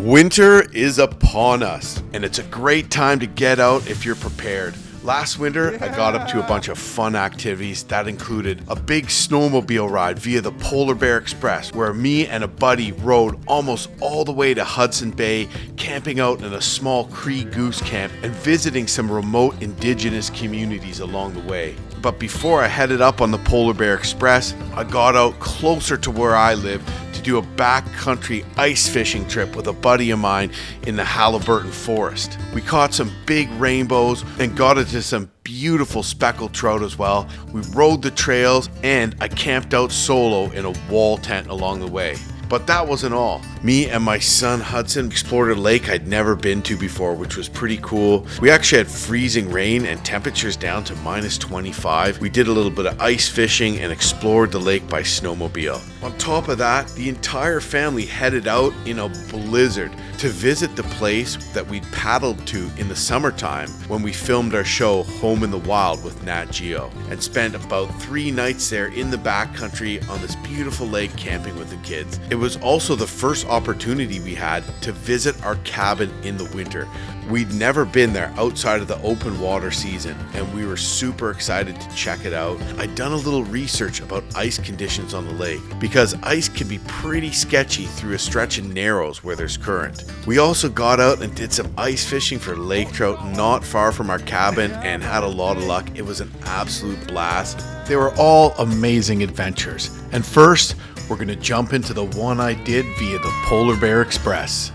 Winter is upon us, and it's a great time to get out if you're prepared. Last winter, I got up to a bunch of fun activities that included a big snowmobile ride via the Polar Bear Express, where me and a buddy rode almost all the way to Hudson Bay, camping out in a small Cree goose camp and visiting some remote indigenous communities along the way. But before I headed up on the Polar Bear Express, I got out closer to where I live to do a backcountry ice fishing trip with a buddy of mine in the Haliburton Forest. We caught some big rainbows and got into some beautiful speckled trout as well. We rode the trails and I camped out solo in a wall tent along the way. But that wasn't all. Me and my son Hudson explored a lake I'd never been to before, which was pretty cool. We actually had freezing rain and temperatures down to minus 25. We did a little bit of ice fishing and explored the lake by snowmobile. On top of that, the entire family headed out in a blizzard to visit the place that we'd paddled to in the summertime when we filmed our show Home in the Wild with Nat Geo, and spent about 3 nights there in the backcountry on this beautiful lake camping with the kids. It was also the first opportunity we had to visit our cabin in the winter. We'd never been there outside of the open water season, and we were super excited to check it out. I'd done a little research about ice conditions on the lake, because ice can be pretty sketchy through a stretch of narrows where there's current. We also got out and did some ice fishing for lake trout not far from our cabin and had a lot of luck. It was an absolute blast. They were all amazing adventures. And first, we're going to jump into the one I did via the Polar Bear Express.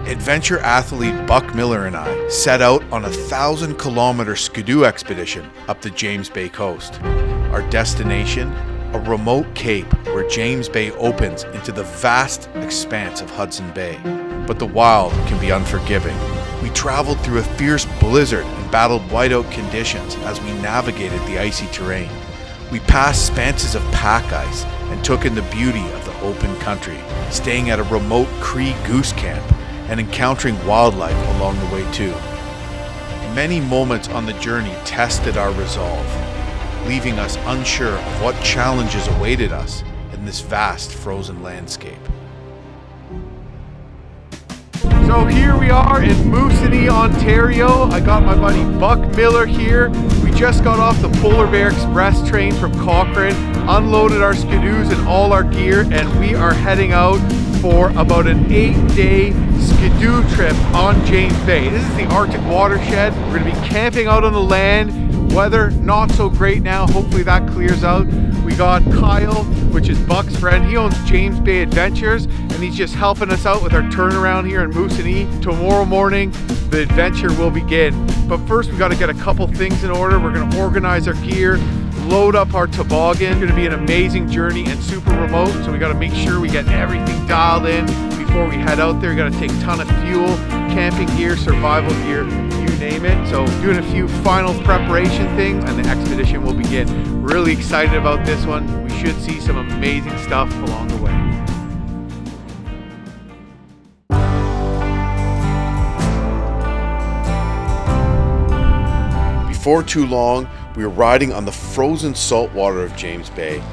Adventure athlete Buck Miller and I set out on a 1,000-kilometer skidoo expedition up the James Bay coast. Our destination, a remote cape where James Bay opens into the vast expanse of Hudson Bay. But the wild can be unforgiving. We traveled through a fierce blizzard and battled whiteout conditions as we navigated the icy terrain. We passed spanses of pack ice and took in the beauty of the open country, staying at a remote Cree goose camp and encountering wildlife along the way too. Many moments on the journey tested our resolve, leaving us unsure of what challenges awaited us in this vast frozen landscape. So here we are in Moosonee, Ontario. I got my buddy Buck Miller here. We just got off the Polar Bear Express train from Cochrane, unloaded our skidoos and all our gear, and we are heading out for about an 8-day skidoo trip on James Bay. This is the Arctic watershed. We're going to be camping out on the land. Weather not so great now. Hopefully that clears out. We got Kyle, which is Buck's friend. He owns James Bay Adventures, and he's just helping us out with our turnaround here in Moosonee. Tomorrow morning, the adventure will begin. But first, we got to get a couple things in order. We're going to organize our gear, load up our toboggan. It's going to be an amazing journey and super remote, so we got to make sure we get everything dialed in before we head out there. We got to take a ton of fuel, camping gear, survival gear, you name it. So doing a few final preparation things and the expedition will begin. Really excited about this one. We should see some amazing stuff along the way. Before too long, we were riding on the frozen salt water of James Bay.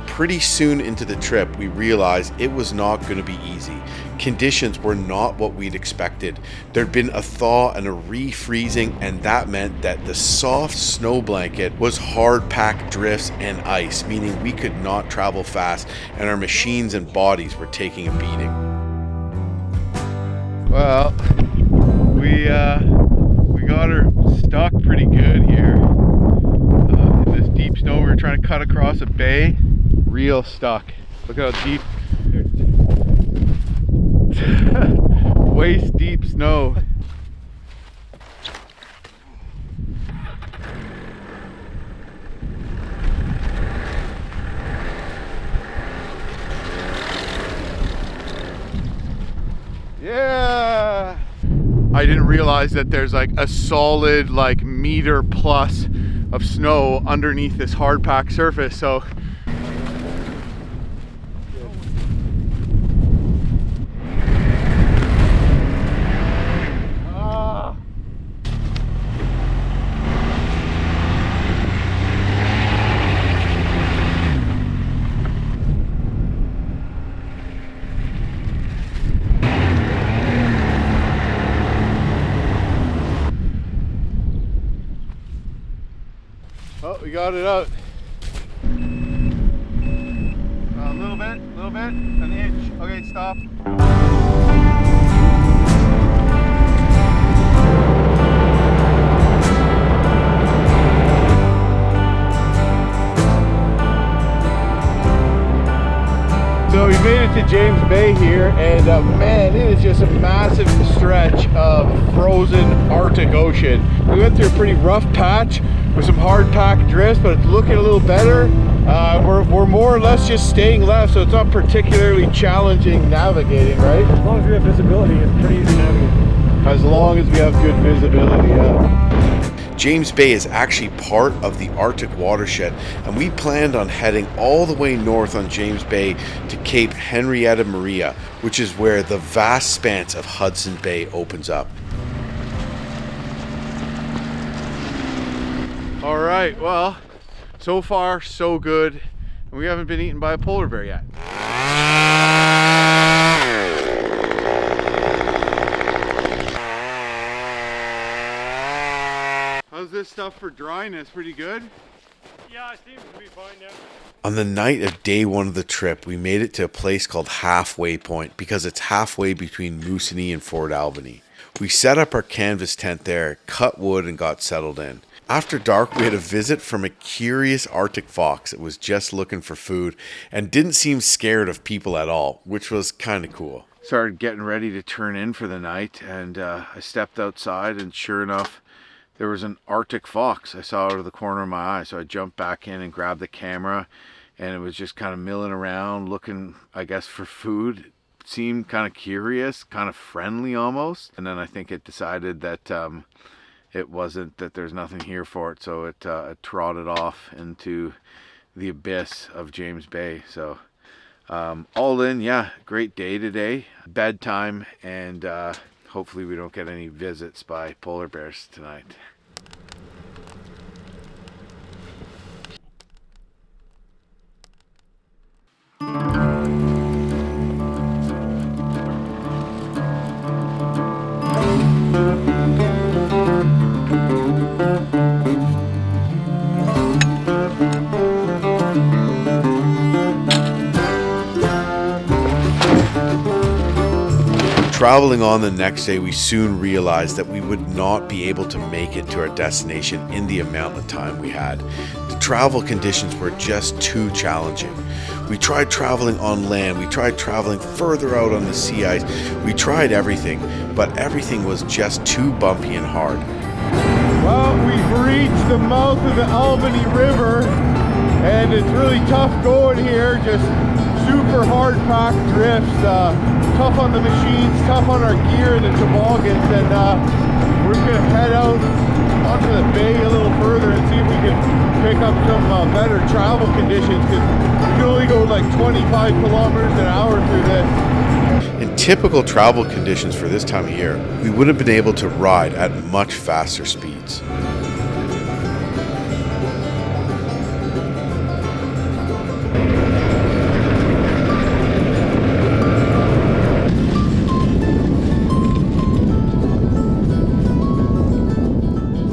Pretty soon into the trip, we realized it was not going to be easy. Conditions were not what we'd expected. There'd been a thaw and a refreezing, and that meant that the soft snow blanket was hard-packed drifts and ice, meaning we could not travel fast, and our machines and bodies were taking a beating. Well, we got her stuck pretty good here. In this deep snow, we were trying to cut across a bay. Real stuck. Look how deep. Waist deep snow. Yeah. I didn't realize that there's like a solid like meter plus of snow underneath this hard packed surface. So we got it out. A little bit, an inch. Okay, stop. So we made it to James Bay here, and man, it is just a massive stretch of frozen Arctic Ocean. We went through a pretty rough patch with some hard packed drifts, but it's looking a little better. We're more or less just staying left, so it's not particularly challenging navigating, right? As long as we have visibility, it's pretty easy to navigate. As long as we have good visibility, yeah. James Bay is actually part of the Arctic watershed, and we planned on heading all the way north on James Bay to Cape Henrietta-Maria, which is where the vast expanse of Hudson Bay opens up. All right, well, so far so good, and we haven't been eaten by a polar bear yet. How's this stuff for dryness? Pretty good? Yeah, it seems to be fine now. On the night of day one of the trip, we made it to a place called Halfway Point because it's halfway between Moosonee and Fort Albany. We set up our canvas tent there, cut wood, and got settled in. After dark, we had a visit from a curious Arctic fox that was just looking for food and didn't seem scared of people at all, which was kind of cool. Started getting ready to turn in for the night, and I stepped outside, and sure enough, there was an Arctic fox I saw out of the corner of my eye. So I jumped back in and grabbed the camera, and it was just kind of milling around looking, I guess, for food. It seemed kind of curious, kind of friendly almost. And then I think it decided that it wasn't, that there's nothing here for it. So it trotted off into the abyss of James Bay. So all in, yeah, great day today. Bedtime, and hopefully we don't get any visits by polar bears tonight. Traveling on the next day, we soon realized that we would not be able to make it to our destination in the amount of time we had. The travel conditions were just too challenging. We tried traveling on land, we tried traveling further out on the sea ice, we tried everything, but everything was just too bumpy and hard. Well, we've reached the mouth of the Albany River, and it's really tough going here, just super hard packed drifts. Tough on the machines, tough on our gear and the toboggans, and we're gonna head out onto the bay a little further and see if we can pick up some better travel conditions, because we can only go like 25 kilometers an hour through this. In typical travel conditions for this time of year, we would have been able to ride at much faster speeds.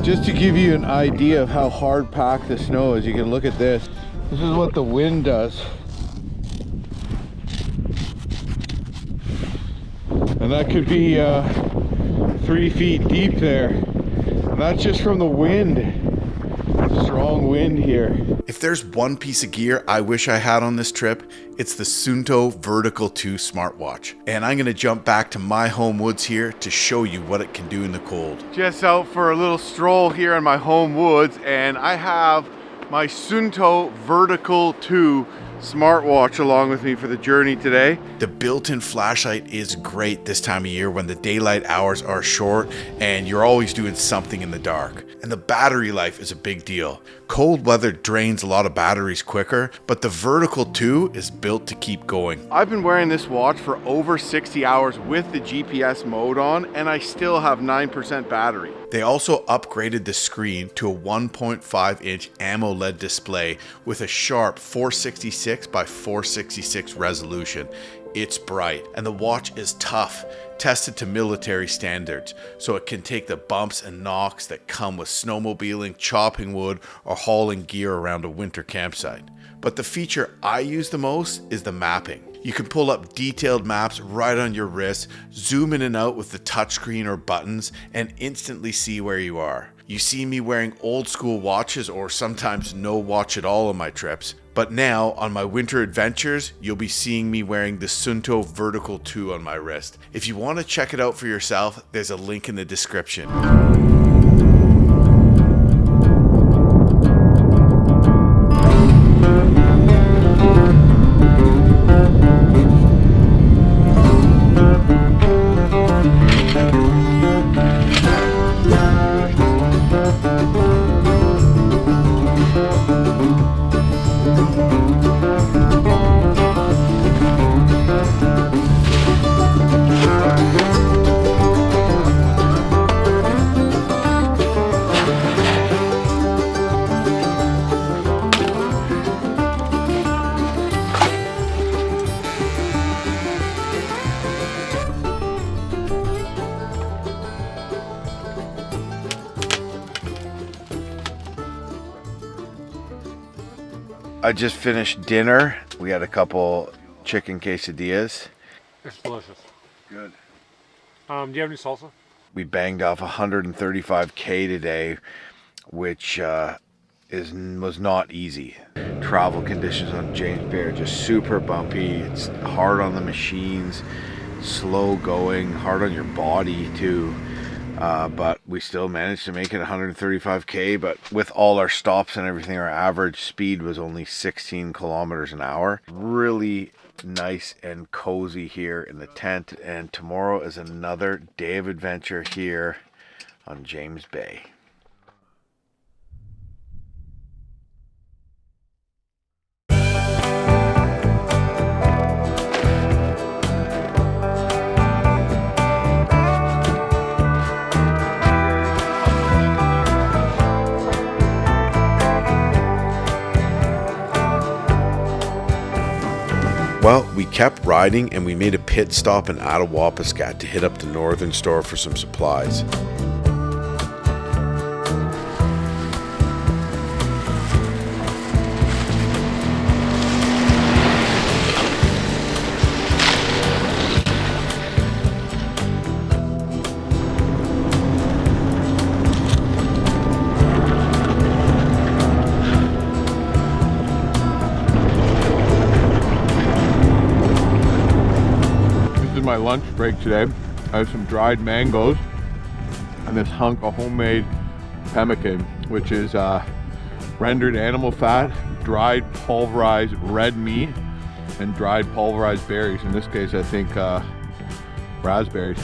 Just to give you an idea of how hard packed the snow is, you can look at this. This is what the wind does. And that could be 3 feet deep there. And that's just from the wind. Strong wind here. If there's one piece of gear I wish I had on this trip, it's the Suunto Vertical 2 smartwatch. And I'm gonna jump back to my home woods here to show you what it can do in the cold. Just out for a little stroll here in my home woods, and I have my Suunto Vertical 2 smartwatch along with me for the journey today. The built-in flashlight is great this time of year when the daylight hours are short and you're always doing something in the dark. And the battery life is a big deal. Cold weather drains a lot of batteries quicker, but the Vertical 2 is built to keep going. I've been wearing this watch for over 60 hours with the GPS mode on, and I still have 9% battery. They also upgraded the screen to a 1.5-inch AMOLED display with a sharp 466 366 by 466 resolution. It's bright, and the watch is tough, tested to military standards, so it can take the bumps and knocks that come with snowmobiling, chopping wood, or hauling gear around a winter campsite. But the feature I use the most is the mapping. You can pull up detailed maps right on your wrist, zoom in and out with the touchscreen or buttons, and instantly see where you are. You see me wearing old school watches or sometimes no watch at all on my trips. But now, on my winter adventures, you'll be seeing me wearing the Suunto Vertical 2 on my wrist. If you want to check it out for yourself, there's a link in the description. I just finished dinner. We had a couple chicken quesadillas. It's delicious. Good. Do you have any salsa? We banged off 135K today, which was not easy. Travel conditions on James Bay are just super bumpy. It's hard on the machines, slow going, hard on your body too. But we still managed to make it 135K, but with all our stops and everything, our average speed was only 16 kilometers an hour. Really nice and cozy here in the tent, and tomorrow is another day of adventure here on James Bay. Well, we kept riding and we made a pit stop in Attawapiskat to hit up the northern store for some supplies. My lunch break today. I have some dried mangoes and this hunk of homemade pemmican, which is rendered animal fat, dried pulverized red meat, and dried pulverized berries. In this case, I think raspberries.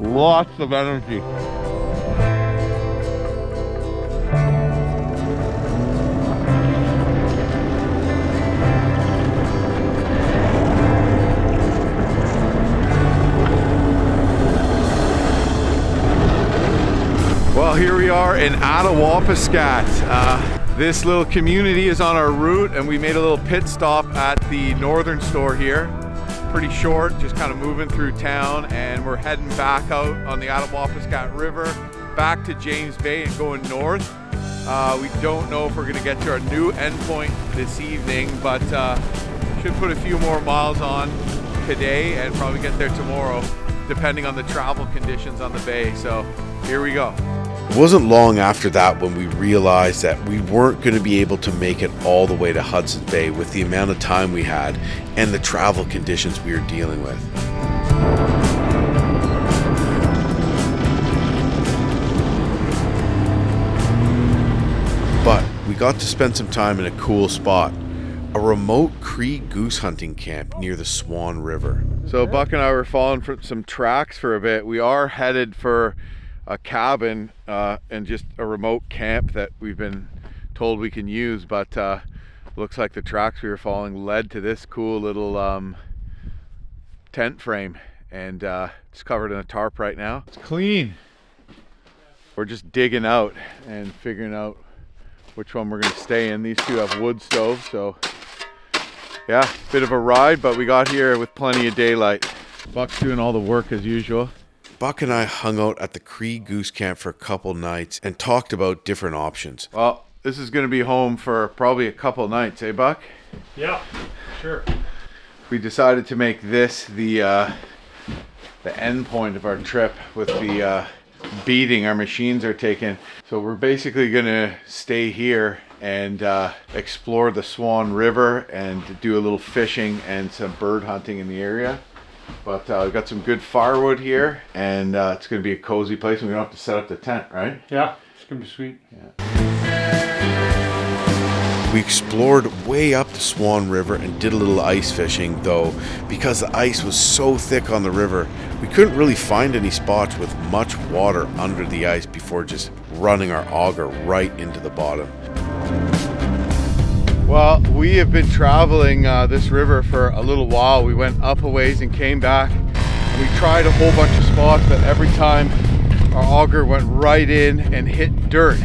Lots of energy. Well, here we are in Attawapiskat. This little community is on our route, and we made a little pit stop at the northern store here. Pretty short, just kind of moving through town, and we're heading back out on the Attawapiskat River, back to James Bay and going north. We don't know if we're going to get to our new endpoint this evening, but should put a few more miles on today and probably get there tomorrow, depending on the travel conditions on the bay. So here we go. It wasn't long after that when we realized that we weren't going to be able to make it all the way to Hudson Bay with the amount of time we had and the travel conditions we were dealing with. But we got to spend some time in a cool spot, a remote Cree goose hunting camp near the Swan River. So Buck and I were following for some tracks for a bit. We are headed for a cabin and just a remote camp that we've been told we can use, but looks like the tracks we were following led to this cool little tent frame, and it's covered in a tarp right now. It's clean. We're just digging out and figuring out which one we're gonna stay in. These two have wood stoves, so yeah, bit of a ride, but we got here with plenty of daylight. Buck's doing all the work as usual. Buck and I hung out at the Cree goose camp for a couple nights and talked about different options. Well, this is gonna be home for probably a couple nights, eh, Buck? Yeah, sure. We decided to make this the end point of our trip with the beating our machines are taking. So we're basically gonna stay here and explore the Swan River and do a little fishing and some bird hunting in the area. But we've got some good firewood here, and it's gonna be a cozy place, and we don't have to set up the tent, right? Yeah, it's gonna be sweet. Yeah. We explored way up the Swan River and did a little ice fishing, though because the ice was so thick on the river, we couldn't really find any spots with much water under the ice before just running our auger right into the bottom. Well, we have been traveling this river for a little while. We went up a ways and came back, and we tried a whole bunch of spots, but every time our auger went right in and hit dirt,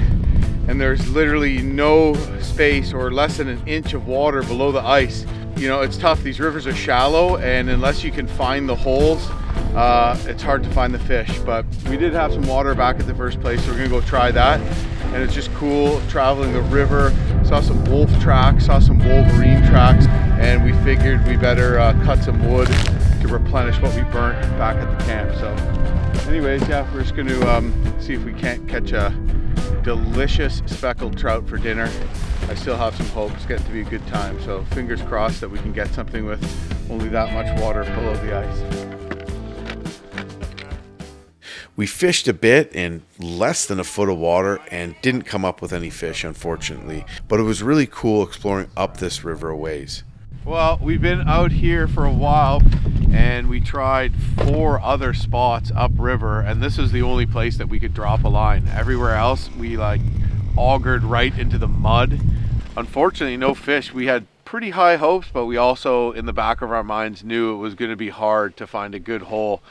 and there's literally no space or less than an inch of water below the ice. You know, it's tough. These rivers are shallow, and unless you can find the holes, it's hard to find the fish. But we did have some water back at the first place, so we're gonna go try that. And it's just cool traveling the river. Saw some wolf tracks, saw some wolverine tracks, and we figured we better cut some wood to replenish what we burnt back at the camp. So anyways, yeah, we're just gonna see if we can't catch a delicious speckled trout for dinner. I still have some hope. It's getting to be a good time, so fingers crossed that we can get something with only that much water below the ice. We fished a bit in less than a foot of water and didn't come up with any fish, unfortunately, but it was really cool exploring up this river a ways. Well, we've been out here for a while, and we tried 4 other spots upriver, and this is the only place that we could drop a line. Everywhere else we like augered right into the mud. Unfortunately, no fish. We had pretty high hopes, but we also in the back of our minds knew it was going to be hard to find a good hole.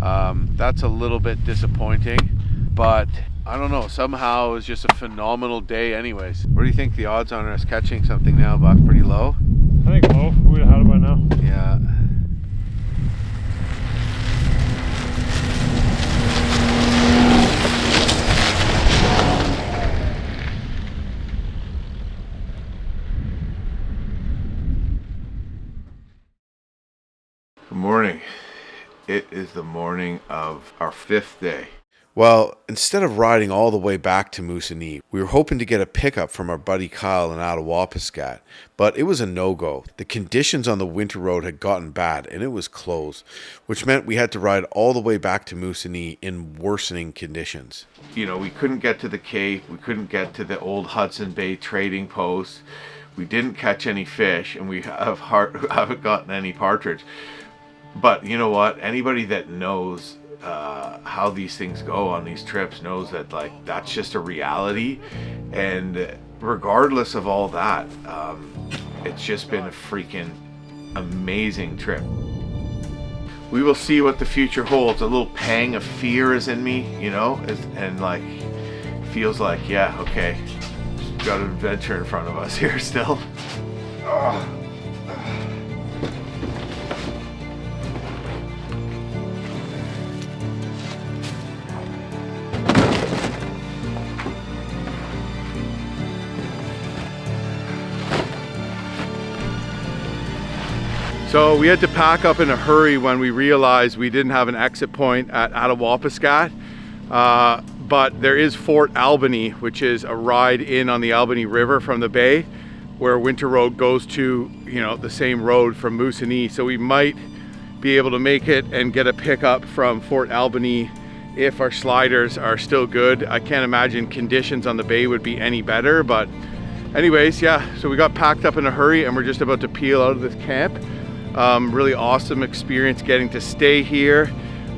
That's a little bit disappointing, but I don't know, somehow it was just a phenomenal day anyways. What do you think the odds on us catching something now, Buck? Pretty low? I think low. We'd have had it by now. Yeah. Good morning. It is the morning of our 5th day. Well, instead of riding all the way back to Moosonee, we were hoping to get a pickup from our buddy Kyle in Attawapiskat, but it was a no-go. The conditions on the winter road had gotten bad and it was closed, which meant we had to ride all the way back to Moosonee in worsening conditions. You know, we couldn't get to the Cape, we couldn't get to the old Hudson Bay trading post, we didn't catch any fish, and we haven't gotten any partridge. But you know what? Anybody that knows how these things go on these trips knows that like that's just a reality, and regardless of all that, it's just been a freaking amazing trip. We will see what the future holds. A little pang of fear is in me, you know, and like feels like, yeah, okay, got an adventure in front of us here still. So we had to pack up in a hurry when we realized we didn't have an exit point at Attawapiskat, but there is Fort Albany, which is a ride in on the Albany River from the bay, where Winter Road goes to, you know, the same road from Moosonee. So we might be able to make it and get a pickup from Fort Albany if our sliders are still good. I can't imagine conditions on the bay would be any better, but anyways, yeah, so we got packed up in a hurry and we're just about to peel out of this camp. Really awesome experience getting to stay here.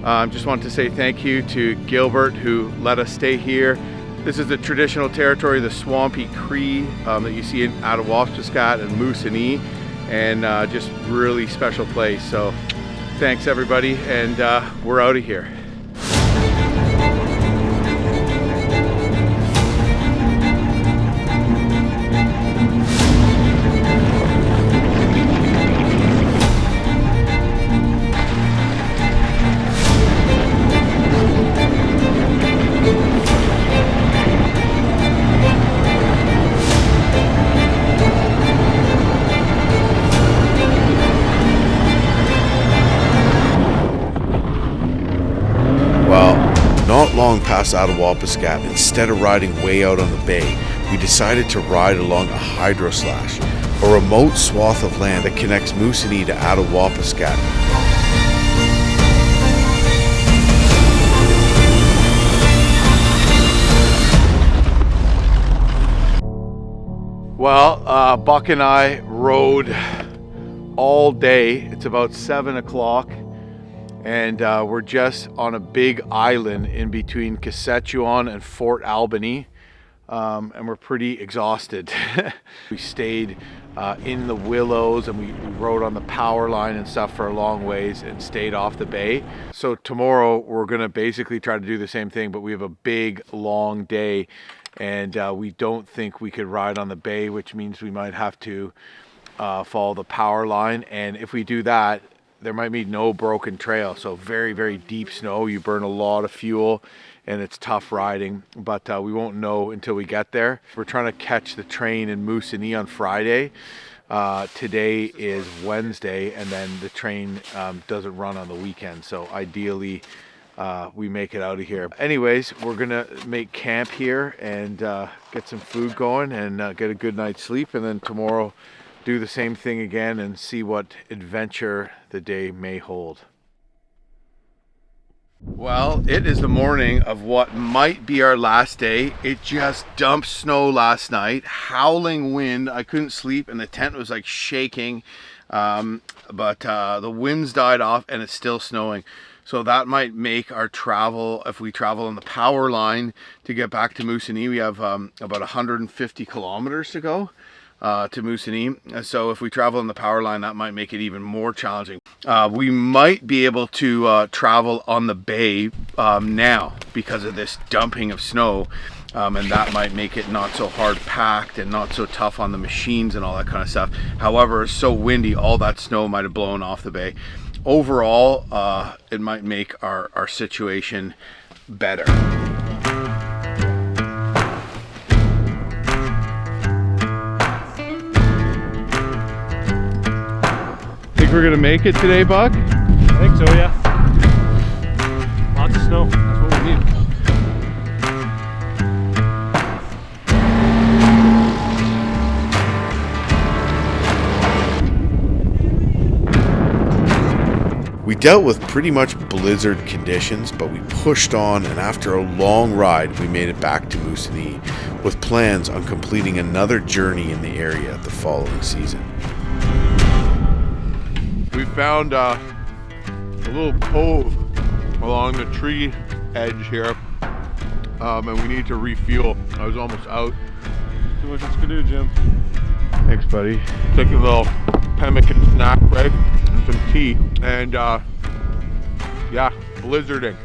Just wanted to say thank you to Gilbert who let us stay here. This is the traditional territory of the swampy Cree that you see in Attawapiskat and Moosonee, and just really special place. So thanks everybody, and we're out of here. long past Attawapiskat, instead of riding way out on the bay, we decided to ride along a hydroslash, a remote swath of land that connects Moosonee to Attawapiskat. Well, Buck and I rode all day. It's about 7 o'clock, and we're just on a big island in between Saskatchewan and Fort Albany, and we're pretty exhausted. We stayed in the willows, and we rode on the power line and stuff for a long ways and stayed off the bay. So tomorrow we're gonna basically try to do the same thing, but we have a big long day, and we don't think we could ride on the bay, which means we might have to follow the power line. And if we do that, there might be no broken trail. So very, very deep snow. You burn a lot of fuel and it's tough riding, but we won't know until we get there. We're trying to catch the train in Moosonee on Friday. Today is Wednesday, and then the train doesn't run on the weekend. So ideally, we make it out of here. Anyways, we're gonna make camp here and get some food going and get a good night's sleep, and then tomorrow do the same thing again and see what adventure the day may hold. Well, it is the morning of what might be our last day. It just dumped snow last night, howling wind. I couldn't sleep and the tent was like shaking, but the winds died off and it's still snowing. So that might make our travel, if we travel on the power line to get back to Moosonee, we have about 150 kilometers to go to Moosonee. So if we travel on the power line, that might make it even more challenging. We might be able to travel on the bay now because of this dumping of snow, and that might make it not so hard packed and not so tough on the machines and all that kind of stuff. However, it's so windy, all that snow might have blown off the bay. Overall, it might make our situation better. Think we're gonna make it today, Buck? I think so, yeah. Lots of snow. That's what we need. We dealt with pretty much blizzard conditions, but we pushed on, and after a long ride, we made it back to Moosonee with plans on completing another journey in the area the following season. We found a little cove along the tree edge here, and we need to refuel. I was almost out. Do what it's gonna do, Jim. Thanks, buddy. Took a little pemmican snack break and some tea, and yeah, blizzarding.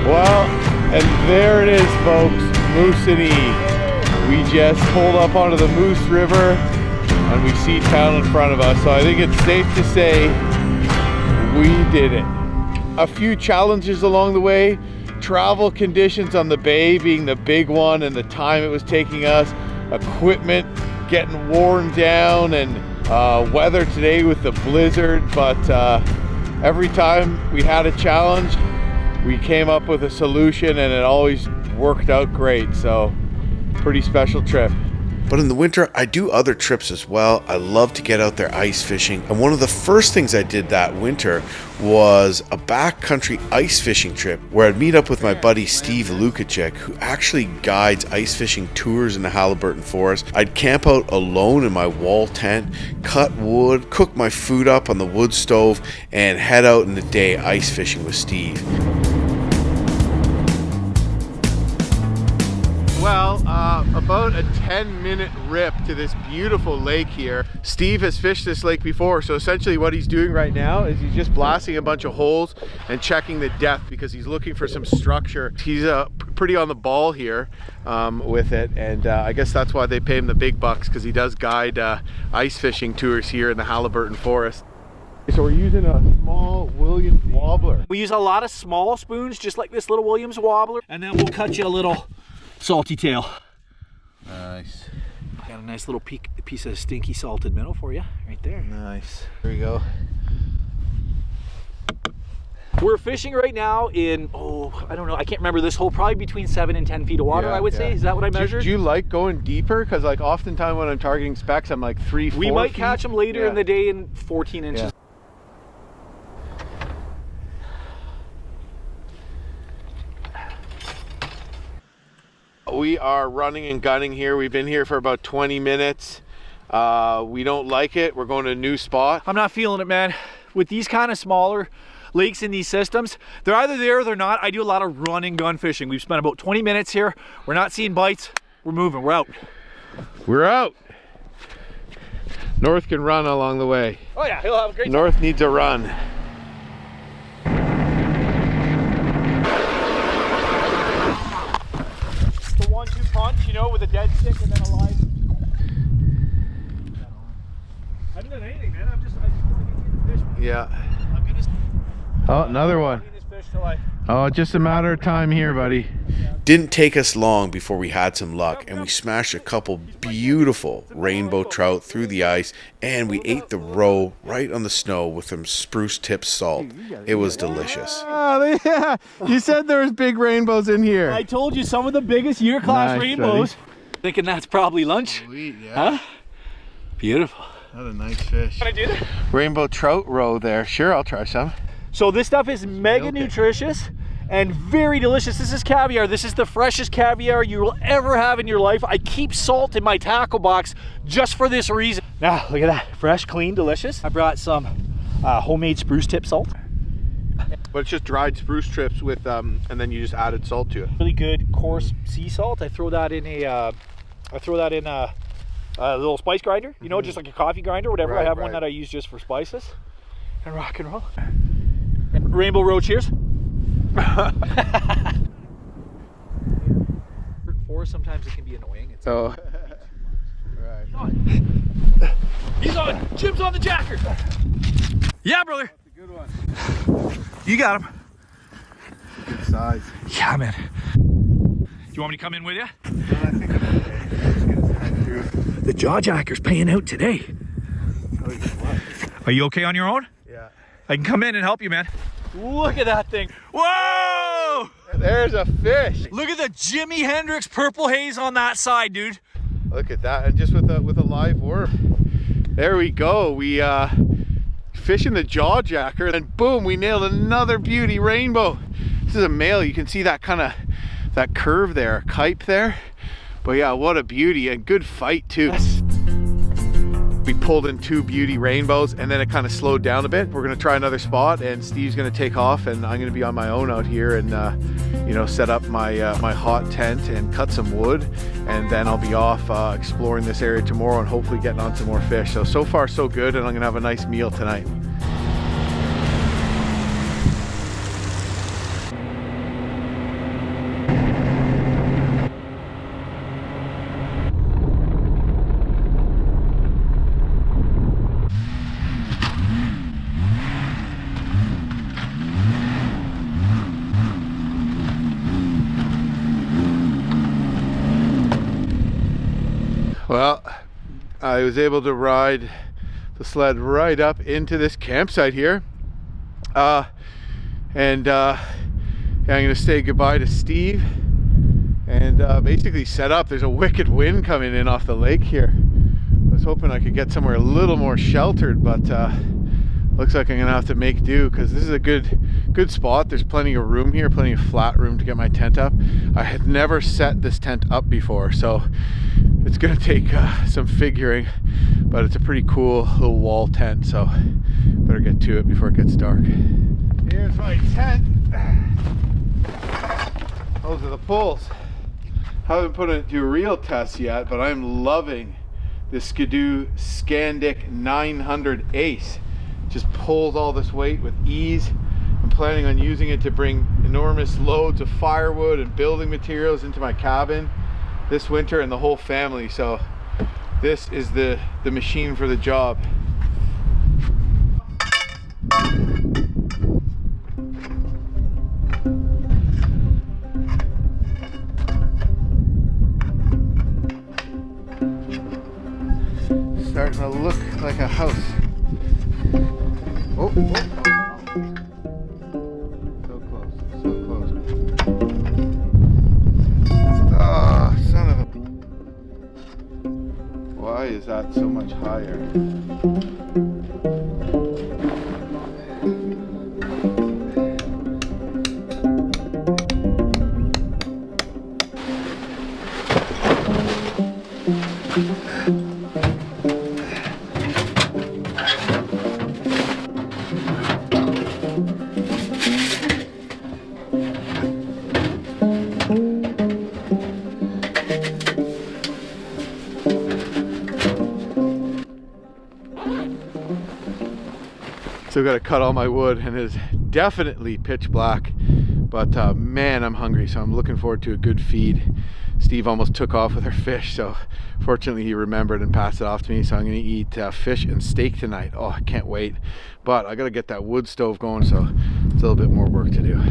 Well, and there it is, folks, Moosonee. We just pulled up onto the Moose River and we see town in front of us. So I think it's safe to say we did it. A few challenges along the way. Travel conditions on the bay being the big one, and the time it was taking us. Equipment getting worn down, and weather today with the blizzard. But every time we had a challenge, we came up with a solution, and it always worked out great. So pretty special trip. But in the winter, I do other trips as well. I love to get out there ice fishing. And one of the first things I did that winter was a backcountry ice fishing trip where I'd meet up with my buddy Steve Lukacek, who actually guides ice fishing tours in the Haliburton Forest. I'd camp out alone in my wall tent, cut wood, cook my food up on the wood stove, and head out in the day ice fishing with Steve. Well, about a 10-minute rip to this beautiful lake here. Steve has fished this lake before, so essentially what he's doing right now is he's just blasting a bunch of holes and checking the depth because he's looking for some structure. He's pretty on the ball here with it, and I guess that's why they pay him the big bucks, because he does guide ice fishing tours here in the Haliburton Forest. So we're using a small Williams wobbler. We use a lot of small spoons, just like this little Williams wobbler. And then we'll cut you a little salty tail. Nice. Got a nice little piece of stinky salted minnow for you, right there. Nice. There we go. We're fishing right now in, I don't know, I can't remember this hole, probably between 7 and 10 feet of water, I would say. Is that what I measured? Do you like going deeper? Because like oftentimes when I'm targeting specks, I'm like 3, 4 We might feet. catch them later in the day in 14 inches. We are running and gunning here. We've been here for about 20 minutes. We don't like it. We're going to a new spot. I'm not feeling it, man. With these kind of smaller lakes in these systems, they're either there or they're not. I do a lot of run and gun fishing. We've spent about 20 minutes here. We're not seeing bites. We're moving. We're out. We're out. North can run along the way. Oh yeah, he'll have a great time. North needs a run. The 1-2 punch, you know, with a dead stick and then a live. I haven't done anything, man. I just want to get the fish. Yeah. I'm gonna. Oh, another one. This fish till I. Oh, just a matter of time here, buddy. Didn't take us long before we had some luck and we smashed a couple beautiful rainbow trout through the ice, and we ate the roe right on the snow with some spruce tip salt. It was delicious. Oh, yeah. You said there was big rainbows in here. I told you, some of the biggest year-class Nice, rainbows. Thinking that's probably lunch. Sweet, yeah. Huh? Beautiful. That's a nice fish. Can I do that? Rainbow trout roe there. Sure, I'll try some. So this stuff is mega nutritious and very delicious. This is caviar. This is the freshest caviar you will ever have in your life. I keep salt in my tackle box just for this reason. Now, look at that. Fresh, clean, delicious. I brought some homemade spruce tip salt. But it's just dried spruce strips with, and then you just added salt to it. Really good coarse sea salt. I throw that in a little spice grinder, you know, just like a coffee grinder, whatever. Right, I have one that I use just for spices and rock and roll. Rainbow roe, cheers. Forest, sometimes it can be annoying. It's Oh, right. He's on. Jim's on the jacker. Yeah, brother. That's a good one. You got him. Good size. Yeah, man. Do you want me to come in with you? I think I'm okay. Just get his head through. The jaw jacker's paying out today. Are you okay on your own? Yeah. I can come in and help you, man. Look at that thing. Whoa! There's a fish. Look at the Jimi Hendrix purple haze on that side, dude. Look at that, and just with a live worm. There we go. We fishing the jaw jacker, and boom, we nailed another beauty rainbow. This is a male. You can see that kind of that curve there, kype there. But yeah, what a beauty, and good fight too. Yes. We pulled in 2 beauty rainbows and then it kind of slowed down a bit. We're gonna try another spot and Steve's gonna take off and I'm gonna be on my own out here and you know, set up my my hot tent and cut some wood, and then I'll be off exploring this area tomorrow and hopefully getting on some more fish. So far so good, and I'm gonna have a nice meal tonight. Well, I was able to ride the sled right up into this campsite here. Yeah, I'm gonna say goodbye to Steve and basically set up. There's a wicked wind coming in off the lake here. I was hoping I could get somewhere a little more sheltered, but looks like I'm gonna have to make do, because this is a good spot. There's plenty of room here, plenty of flat room to get my tent up. I had never set this tent up before, so it's gonna take some figuring, but it's a pretty cool little wall tent, so better get to it before it gets dark. Here's my tent. Those are the poles. Haven't put it to a real test yet, but I'm loving this Skidoo Scandic 900 Ace. Just pulls all this weight with ease. I'm planning on using it to bring enormous loads of firewood and building materials into my cabin this winter, and the whole family. So this is the machine for the job. starting to look like a house. Oh, oh. So close, so close. Ah, son of a... Why is that so much higher? Still got to cut all my wood, and it's definitely pitch black, but man, I'm hungry, so I'm looking forward to a good feed. Steve almost took off with our fish, so fortunately he remembered and passed it off to me, so I'm going to eat fish and steak tonight. Oh, I can't wait, but I got to get that wood stove going, so it's a little bit more work to do.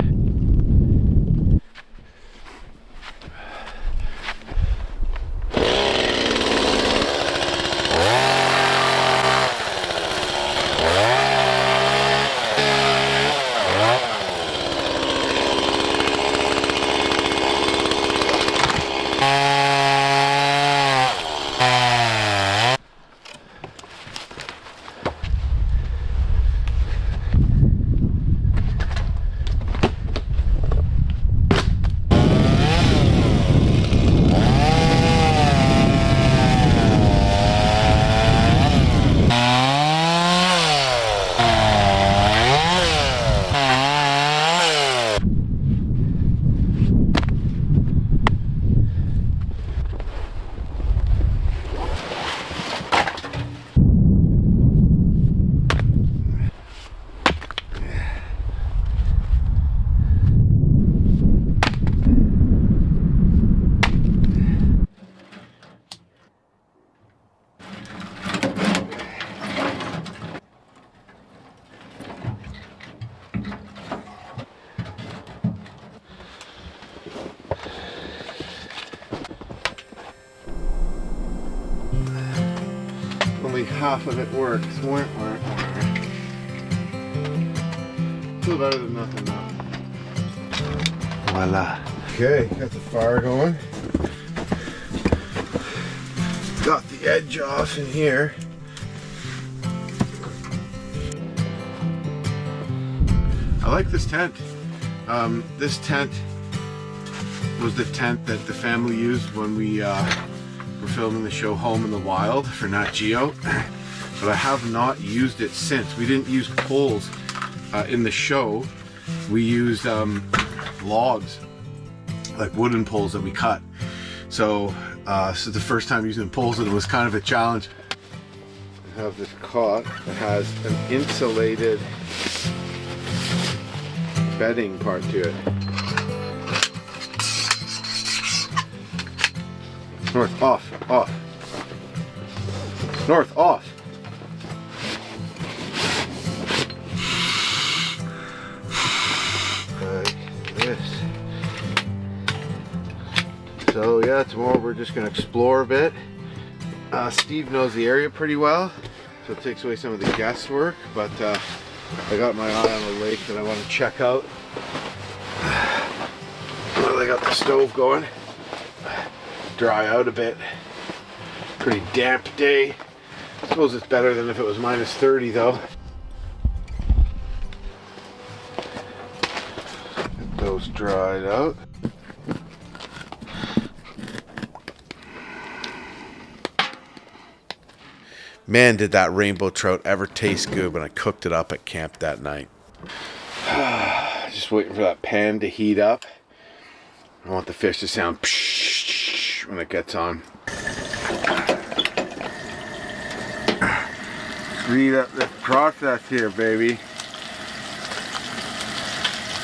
Only half of it works. Still better than nothing now. Voila. Okay, got the fire going. Got the edge off in here. I like this tent. This tent was the tent that the family used when we were filming the show Home in the Wild for Nat Geo, but I have not used it since. We didn't use poles in the show. We used logs, like wooden poles that we cut. So this is the first time using poles, and it was kind of a challenge. I have this cot that has an insulated bedding part to it. North, off, off. North, off. Like this. So yeah, tomorrow we're just gonna explore a bit. Steve knows the area pretty well, so it takes away some of the guesswork, but I got my eye on a lake that I want to check out. Well, I got the stove going. Dry out a bit. Pretty damp day. I suppose it's better than if it was minus 30 though. Get those dried out. Man, did that rainbow trout ever taste good when I cooked it up at camp that night. Just waiting for that pan to heat up. I want the fish to sound psh when it gets on. Speed up this process here, baby.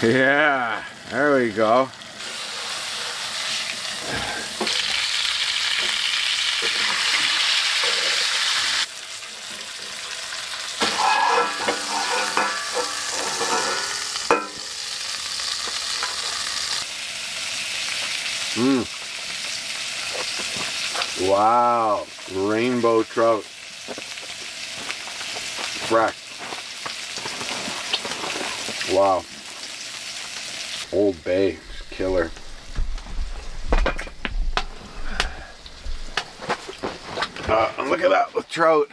Yeah, there we go. Wow, rainbow trout. Wreck. Wow. Old Bay, killer. And look at that with trout.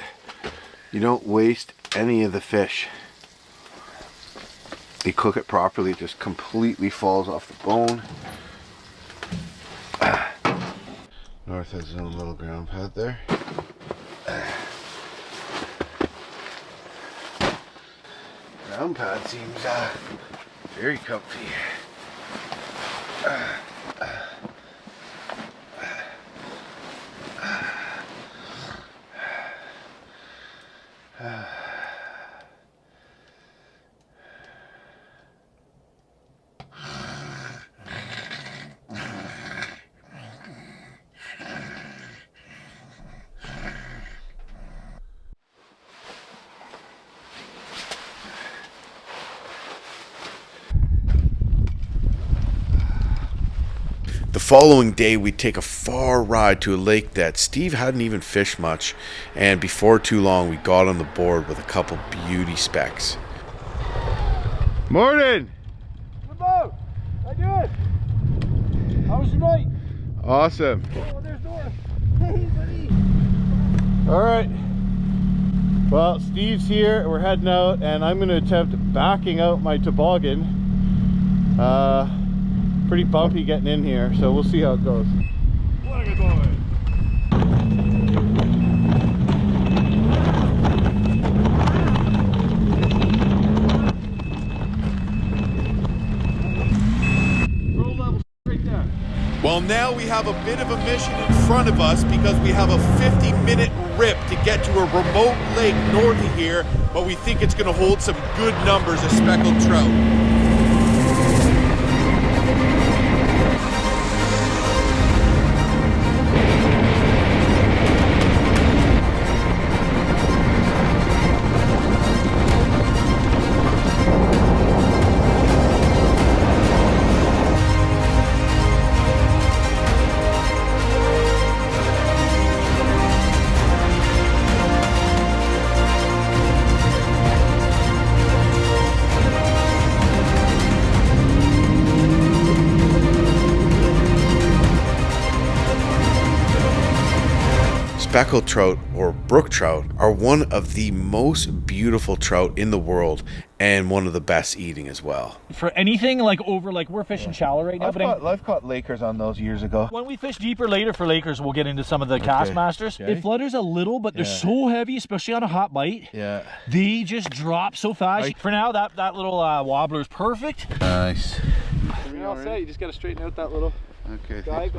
You don't waste any of the fish. You cook it properly, it just completely falls off the bone. North has his own little ground pad there. Ground pad seems very comfy. The following day, we'd take a far ride to a lake that Steve hadn't even fished much, and before too long, we got on the board with a couple beauty specks. Morning! How good? How was your night? Awesome. Oh, there's Nora. Hey, buddy. All right. Well, Steve's here. We're heading out, and I'm going to attempt backing out my toboggan. Pretty bumpy getting in here, so we'll see how it goes. What a good boy. Well, now we have a bit of a mission in front of us because we have a 50-minute rip to get to a remote lake north of here, but we think it's going to hold some good numbers of speckled trout. Speckled trout, or brook trout, are one of the most beautiful trout in the world and one of the best eating as well. For anything like over, like we're fishing shallow right now, I've caught Lakers on those years ago. when we fish deeper later for Lakers, we'll get into some of the cast masters. Okay. It flutters a little, but they're so heavy, especially on a hot bite. Yeah. They just drop so fast. For now, that little wobbler is perfect. Nice. You're all set. You just got to straighten out that little Okay. guy.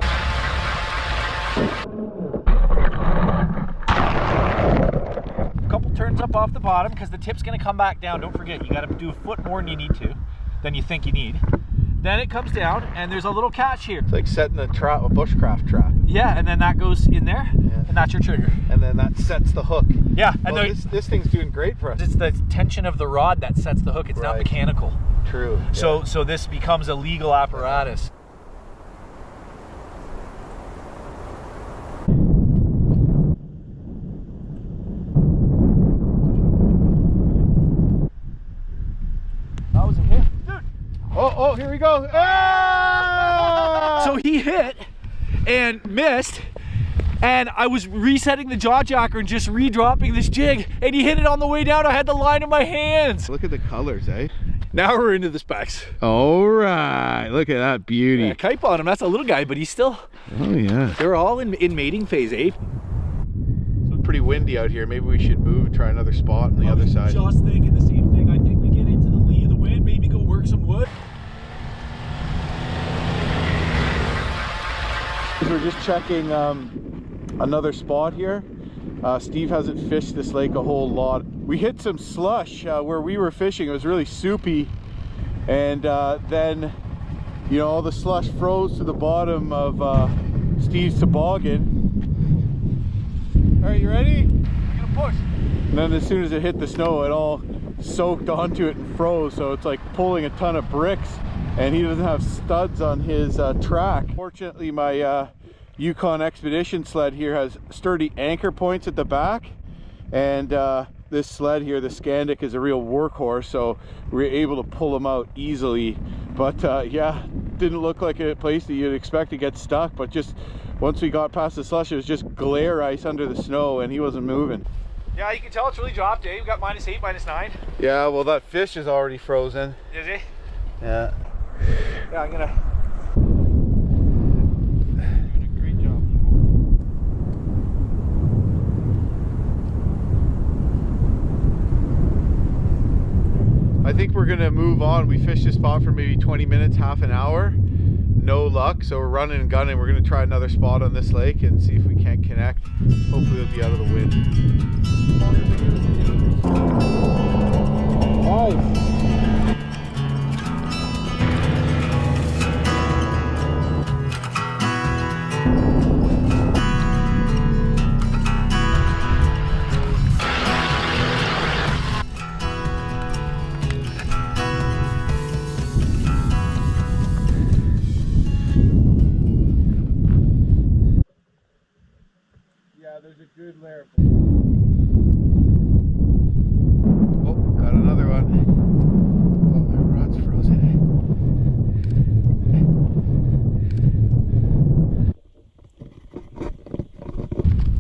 A couple turns up off the bottom because the tip's going to come back down. Don't forget, you got to do a foot more than you need to, than you think you need. Then it comes down, and there's a little catch here. It's like setting a trap, a bushcraft trap. Yeah, and then that goes in there, and that's your trigger. And then that sets the hook. Yeah, and Well, this thing's doing great for us. it's the tension of the rod that sets the hook. It's not Right. mechanical. True. So this becomes a legal apparatus. That was a hit. Dude! Oh, here we go. Ah! So he hit and missed, and I was resetting the jaw jacker and just re-dropping this jig, and he hit it on the way down. I had the line in my hands. Look at the colors, eh? Now we're into the specs. All right, look at that beauty. Yeah, Kipe on him. That's a little guy, but he's still. Oh yeah. They're all in mating phase, eh? It's pretty windy out here. Maybe we should move and try another spot on the other side. Just thinking the same thing. I think we get into the lee of the wind, maybe go work some wood. We're just checking another spot here. Steve hasn't fished this lake a whole lot. We hit some slush where we were fishing. It was really soupy, and then, you know, all the slush froze to the bottom of Steve's toboggan. All right, you ready? You're gonna push. And then as soon as it hit the snow, it all soaked onto it and froze. So it's like pulling a ton of bricks, and he doesn't have studs on his track. Fortunately, my Yukon Expedition sled here has sturdy anchor points at the back, and this sled here, the Scandic, is a real workhorse, so we were able to pull them out easily. But yeah, didn't look like a place that you'd expect to get stuck, but just once we got past the slush, it was just glare ice under the snow and he wasn't moving. Yeah, you can tell it's really dropped, eh? We've got -8, -9. Yeah, well, that fish is already frozen. Is he? Yeah. Yeah, I'm gonna... Doing a great job. I think we're gonna move on. We fished this spot for maybe 20 minutes, half an hour. No luck, so we're running and gunning. We're gonna try another spot on this lake and see if we can't connect. Hopefully it'll be out of the wind. Nice. There's a good layer. Oh, got another one. Oh, my rod's frozen.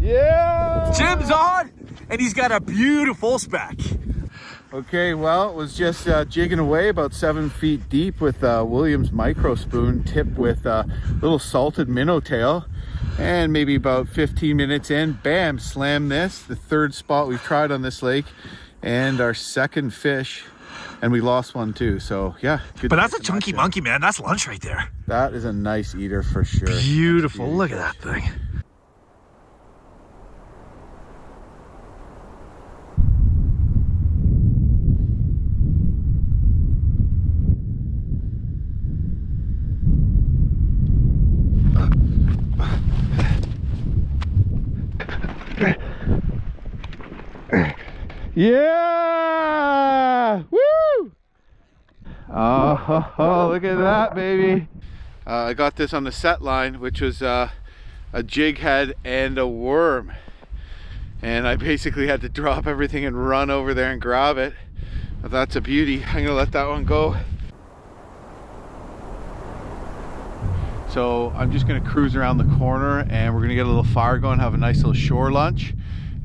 Yeah! Jim's on, and he's got a beautiful speck. Okay, well, it was just jigging away about 7 feet deep with Williams micro spoon tipped with a little salted minnow tail. And maybe about 15 minutes in, bam, slam this, the third spot we've tried on this lake, and our second fish, and we lost one too. So yeah, good. But that's a chunky monkey, man. That's lunch right there. That is a nice eater for sure. Beautiful. Look at that thing. Yeah! Woo! Oh, look at that, baby. I got this on the set line, which was a jig head and a worm. And I basically had to drop everything and run over there and grab it. But that's a beauty. I'm gonna let that one go. So I'm just gonna cruise around the corner and we're gonna get a little fire going, have a nice little shore lunch.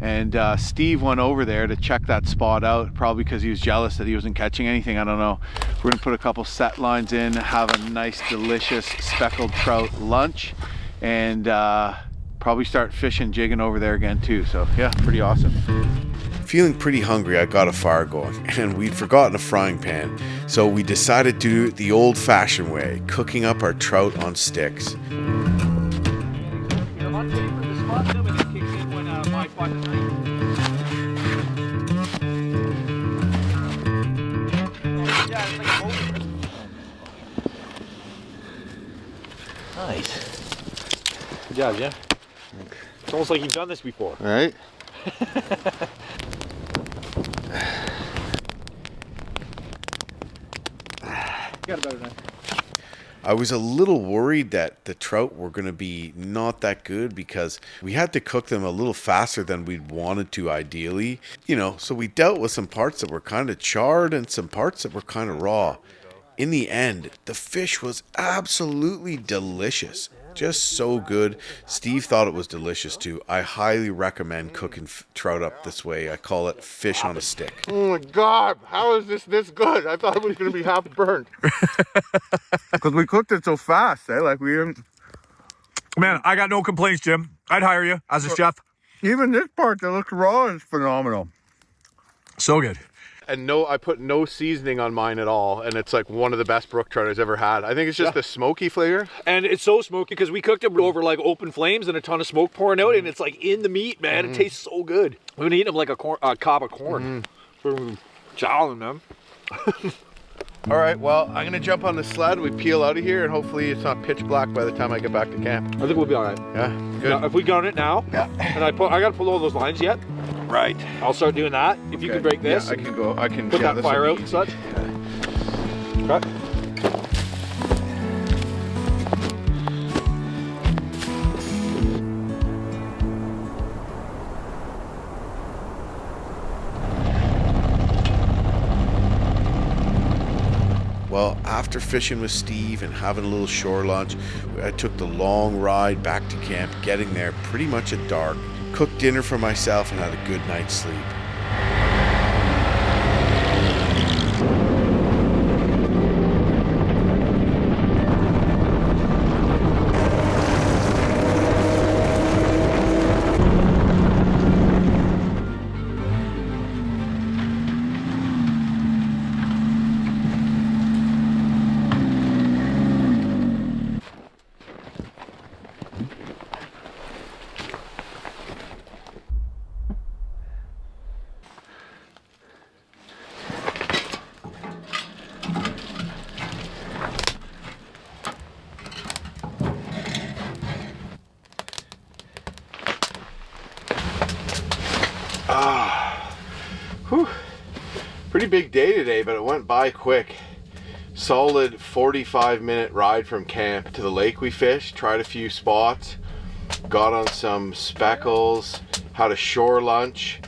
And Steve went over there to check that spot out, probably because he was jealous that he wasn't catching anything, I don't know. We're gonna put a couple set lines in, have a nice delicious speckled trout lunch, and probably start fishing, jigging over there again too. So yeah, pretty awesome. Feeling pretty hungry, I got a fire going, and we'd forgotten a frying pan. So we decided to do it the old-fashioned way, cooking up our trout on sticks. Nice. Good job, Jim. It's almost like you've done this before. All right. Got a better knife. I was a little worried that the trout were going to be not that good because we had to cook them a little faster than we'd wanted to ideally. You know, so we dealt with some parts that were kind of charred and some parts that were kind of raw. In the end, the fish was absolutely delicious. Just so good. Steve thought it was delicious too. I highly recommend cooking trout up this way. I call it fish on a stick. Oh my God, how is this good? I thought it was gonna be half burnt. Because we cooked it so fast, eh? Like we didn't... Man, I got no complaints, Jim. I'd hire you as a chef. Even this part that looks raw is phenomenal. So good. And no, I put no seasoning on mine at all, and it's like one of the best brook trout I've ever had. I think it's just the smoky flavor. And it's so smoky because we cooked it over like open flames and a ton of smoke pouring out, and it's like in the meat, man. It tastes so good. We've been eating them like a cob of corn. Chowing them. All right, well, I'm gonna jump on the sled. We peel out of here, and hopefully it's not pitch black by the time I get back to camp. I think we'll be all right. Yeah, good. Now, if we got it now, and I gotta pull all those lines yet. Right. I'll start doing that. If you can break this, yeah, I can go. I can put that fire out and such. Okay. Well, after fishing with Steve and having a little shore lunch, I took the long ride back to camp, getting there pretty much at dark, cooked dinner for myself and had a good night's sleep. Pretty big day today, but it went by quick. Solid 45-minute ride from camp to the lake we fished, tried a few spots, got on some speckles, had a shore lunch,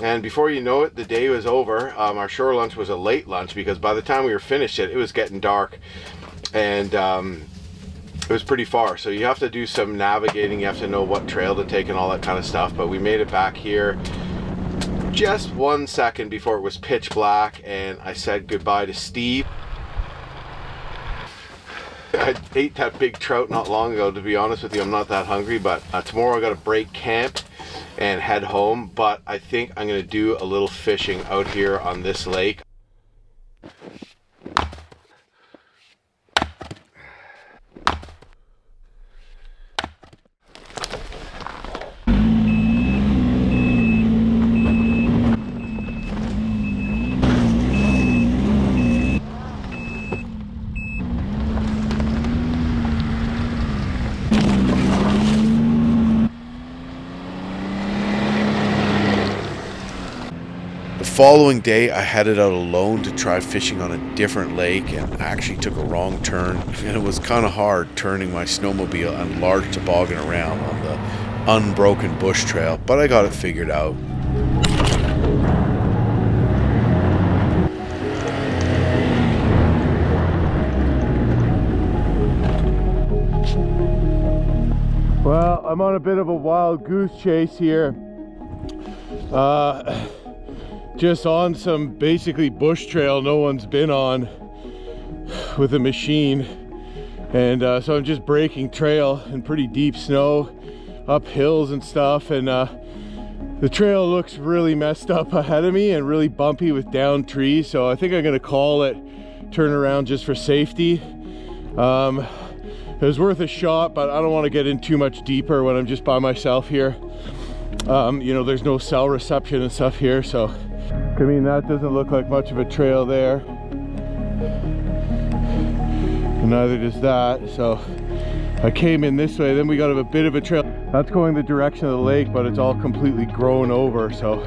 and before you know it, the day was over. Our shore lunch was a late lunch because by the time we were finished it was getting dark, and it was pretty far, so you have to do some navigating, you have to know what trail to take and all that kind of stuff, but we made it back here just 1 second before it was pitch black, and I said goodbye to Steve. I ate that big trout not long ago, to be honest with you. I'm not that hungry, but tomorrow I gotta break camp and head home, but I think I'm gonna do a little fishing out here on this lake. The following day, I headed out alone to try fishing on a different lake, and I actually took a wrong turn, and it was kind of hard turning my snowmobile and large toboggan around on the unbroken bush trail, but I got it figured out. Well, I'm on a bit of a wild goose chase here. Just on some basically bush trail no one's been on with a machine, and so I'm just breaking trail in pretty deep snow up hills and stuff, and the trail looks really messed up ahead of me and really bumpy with downed trees, so I think I'm gonna call it, turn around just for safety. It was worth a shot, but I don't want to get in too much deeper when I'm just by myself here. You know, there's no cell reception and stuff here, so I mean, that doesn't look like much of a trail there, and neither does that. So I came in this way, then we got a bit of a trail that's going the direction of the lake, but it's all completely grown over, so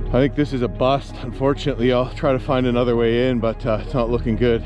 I think this is a bust. Unfortunately, I'll try to find another way in, but it's not looking good.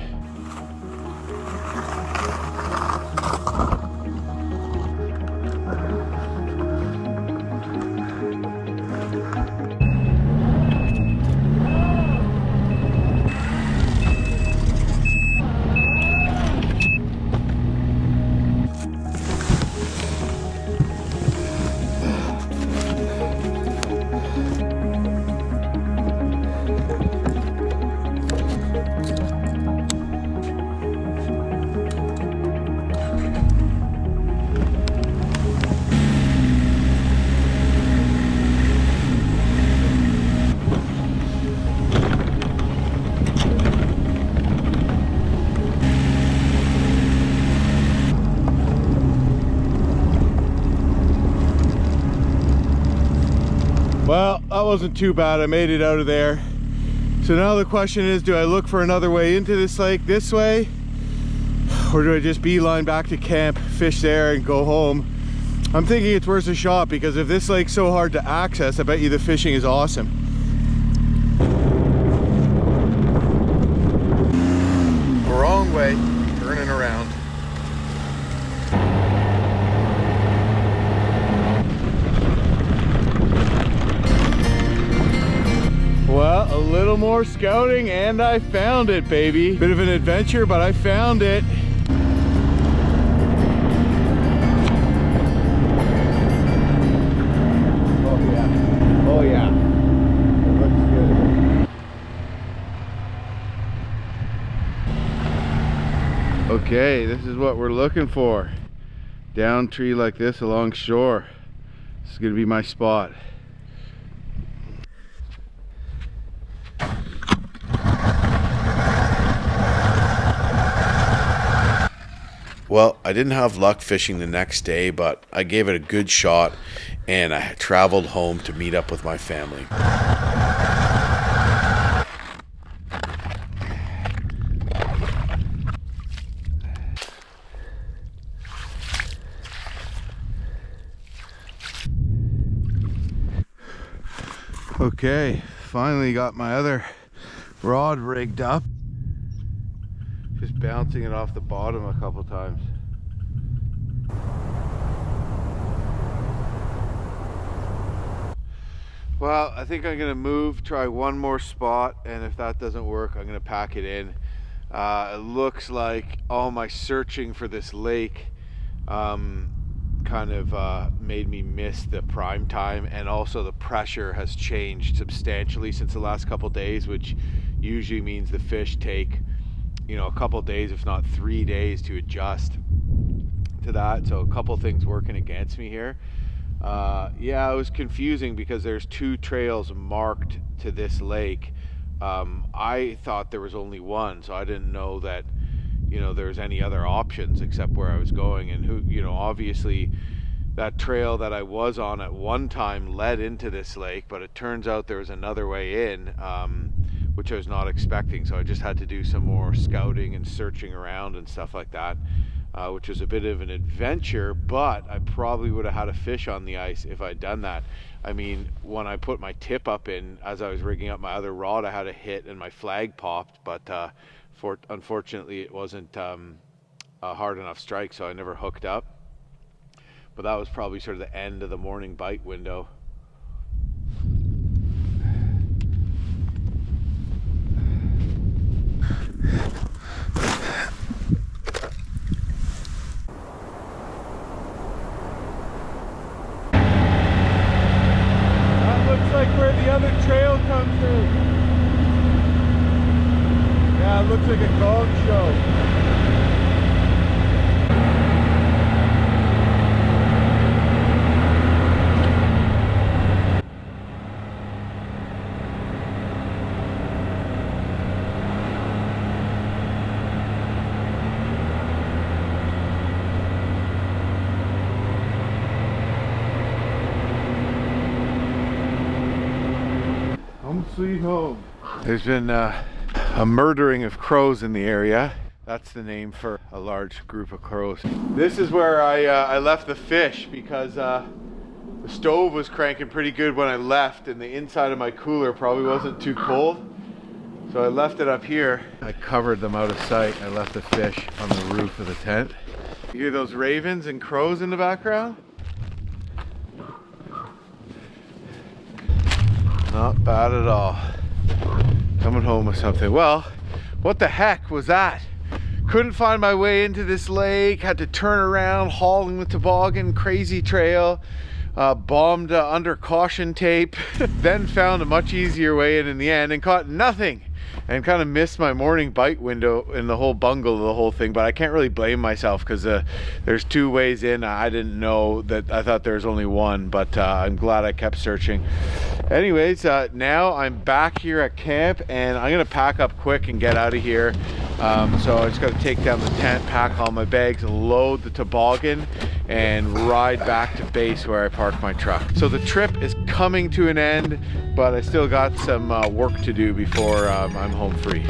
Well, that wasn't too bad. I made it out of there. So now the question is, do I look for another way into this lake this way? Or do I just beeline back to camp, fish there and go home? I'm thinking it's worth a shot, because if this lake's so hard to access, I bet you the fishing is awesome. Wrong way, turning around. Well, a little little more scouting and I found it, baby. Bit of an adventure, but I found it. Oh yeah. Oh yeah. It looks good. Okay, this is what we're looking for. Down tree like this along shore. This is gonna be my spot. Well, I didn't have luck fishing the next day, but I gave it a good shot and I traveled home to meet up with my family. Okay, finally got my other rod rigged up. Just bouncing it off the bottom a couple times. Well, I think I'm gonna move, try one more spot, and if that doesn't work, I'm gonna pack it in. It looks like all my searching for this lake kind of made me miss the prime time, and also the pressure has changed substantially since the last couple days, which usually means the fish take, you know, a couple days, if not 3 days, to adjust to that. So a couple things working against me here. Yeah, it was confusing because there's 2 trails marked to this lake. I thought there was only one, so I didn't know that, you know, there's any other options except where I was going. And who, you know, obviously that trail that I was on at one time led into this lake, but it turns out there was another way in, which I was not expecting. So I just had to do some more scouting and searching around and stuff like that, which was a bit of an adventure, but I probably would have had a fish on the ice if I'd done that. I mean, when I put my tip up in, as I was rigging up my other rod, I had a hit and my flag popped, but unfortunately it wasn't a hard enough strike, so I never hooked up. But that was probably sort of the end of the morning bite window. Like where the other trail comes through. Yeah, it looks like a dog show. Sweet home. There's been a murdering of crows in the area. That's the name for a large group of crows. This is where I left the fish because the stove was cranking pretty good when I left, and the inside of my cooler probably wasn't too cold. So I left it up here. I covered them out of sight. I left the fish on the roof of the tent. You hear those ravens and crows in the background? Not bad at all. Coming home with something. Well, what the heck was that? Couldn't find my way into this lake. Had to turn around, hauling the toboggan, crazy trail. Bombed under caution tape. Then found a much easier way in the end and caught nothing. And kind of missed my morning bite window in the whole bungle of the whole thing, but I can't really blame myself because there's 2 ways in. I didn't know that. I thought there was only one, but I'm glad I kept searching. Anyways, now I'm back here at camp and I'm gonna pack up quick and get out of here. So I just gotta take down the tent, pack all my bags, load the toboggan, and ride back to base where I parked my truck. So the trip is coming to an end, but I still got some work to do before I'm home free.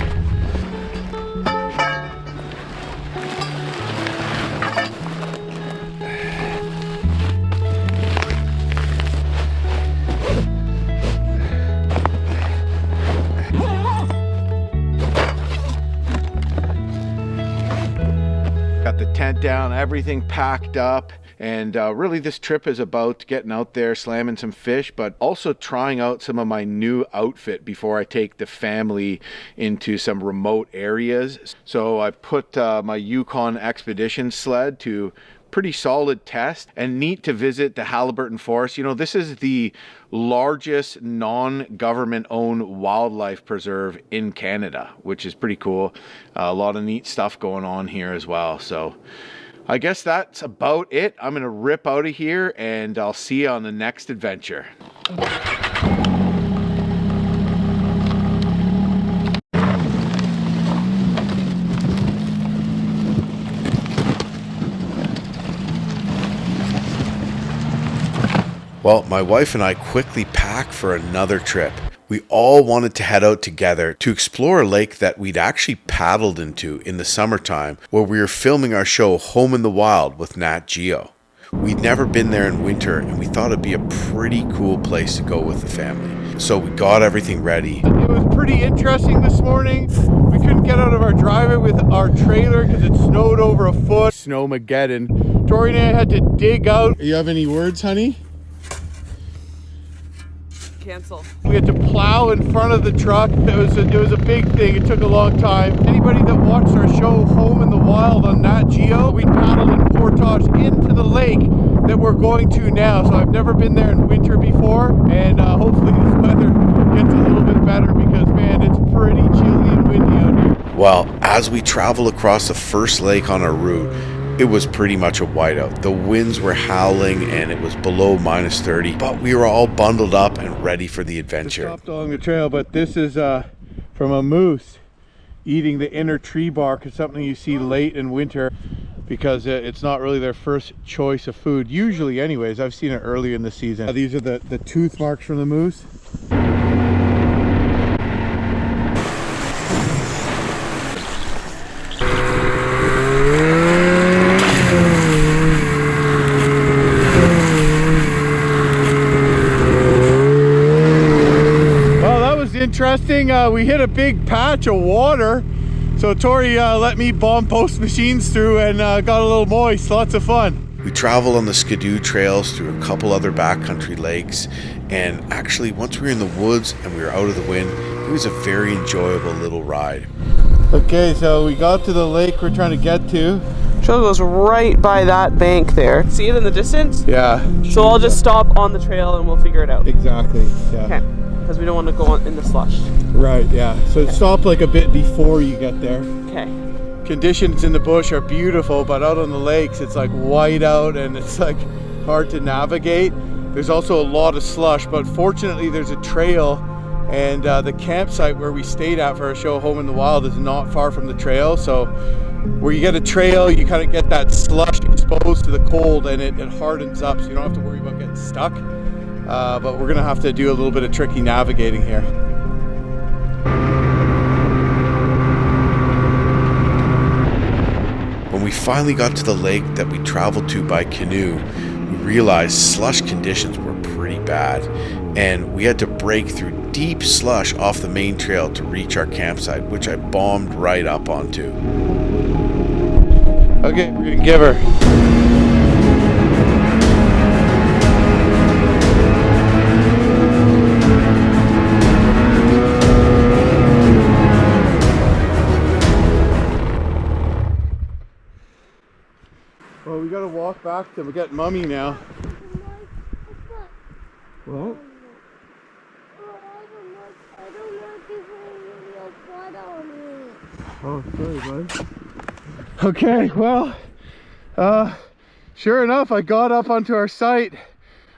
Got the tent down, everything packed up. And really this trip is about getting out there, slamming some fish, but also trying out some of my new outfit before I take the family into some remote areas. So I put my Yukon Expedition sled to pretty solid test, and neat to visit the Haliburton Forest. You know, this is the largest non-government owned wildlife preserve in Canada, which is pretty cool. A lot of neat stuff going on here as well. So I guess that's about it. I'm gonna rip out of here and I'll see you on the next adventure. Well, my wife and I quickly packed for another trip. We all wanted to head out together to explore a lake that we'd actually paddled into in the summertime, where we were filming our show Home in the Wild with Nat Geo. We'd never been there in winter, and we thought it'd be a pretty cool place to go with the family. So we got everything ready. It was pretty interesting this morning. We couldn't get out of our driveway with our trailer because it snowed over a foot. Snowmageddon. Tori and I had to dig out. You have any words, honey? Cancel. We had to plow in front of the truck. It was a big thing. It took a long time. Anybody that watched our show Home in the Wild on Nat Geo, we paddled in portage into the lake that we're going to now. So I've never been there in winter before, and hopefully this weather gets a little bit better because, man, it's pretty chilly and windy out here. Well, as we travel across the first lake on our route, it was pretty much a whiteout. The winds were howling and it was below -30, but we were all bundled up and ready for the adventure. Stopped along the trail, but this is from a moose eating the inner tree bark. It's something you see late in winter because it's not really their first choice of food. Usually anyways, I've seen it earlier in the season. These are the tooth marks from the moose. Interesting. We hit a big patch of water, so Tori let me bomb post machines through and got a little moist. Lots of fun. We traveled on the Skidoo trails through a couple other backcountry lakes, and actually once we were in the woods and we were out of the wind, it was a very enjoyable little ride. Okay, so we got to the lake we're trying to get to. Trail goes right by that bank there. See it in the distance? Yeah. So I'll just stop on the trail and we'll figure it out. Exactly. Yeah. Okay. Because we don't want to go in the slush. Right, yeah. So stop like a bit before you get there. Okay. Conditions in the bush are beautiful, but out on the lakes it's like white out and it's like hard to navigate. There's also a lot of slush, but fortunately there's a trail, and the campsite where we stayed at for our show Home in the Wild is not far from the trail. So where you get a trail, you kind of get that slush exposed to the cold and it hardens up, so you don't have to worry about getting stuck. But we're gonna have to do a little bit of tricky navigating here. When we finally got to the lake that we traveled to by canoe, we realized slush conditions were pretty bad, and we had to break through deep slush off the main trail to reach our campsite, which I bombed right up onto. Okay, we're gonna give her. Well, we gotta walk back to get Mummy now. Well, oh, sorry, bud. Okay, well, sure enough, I got up onto our site.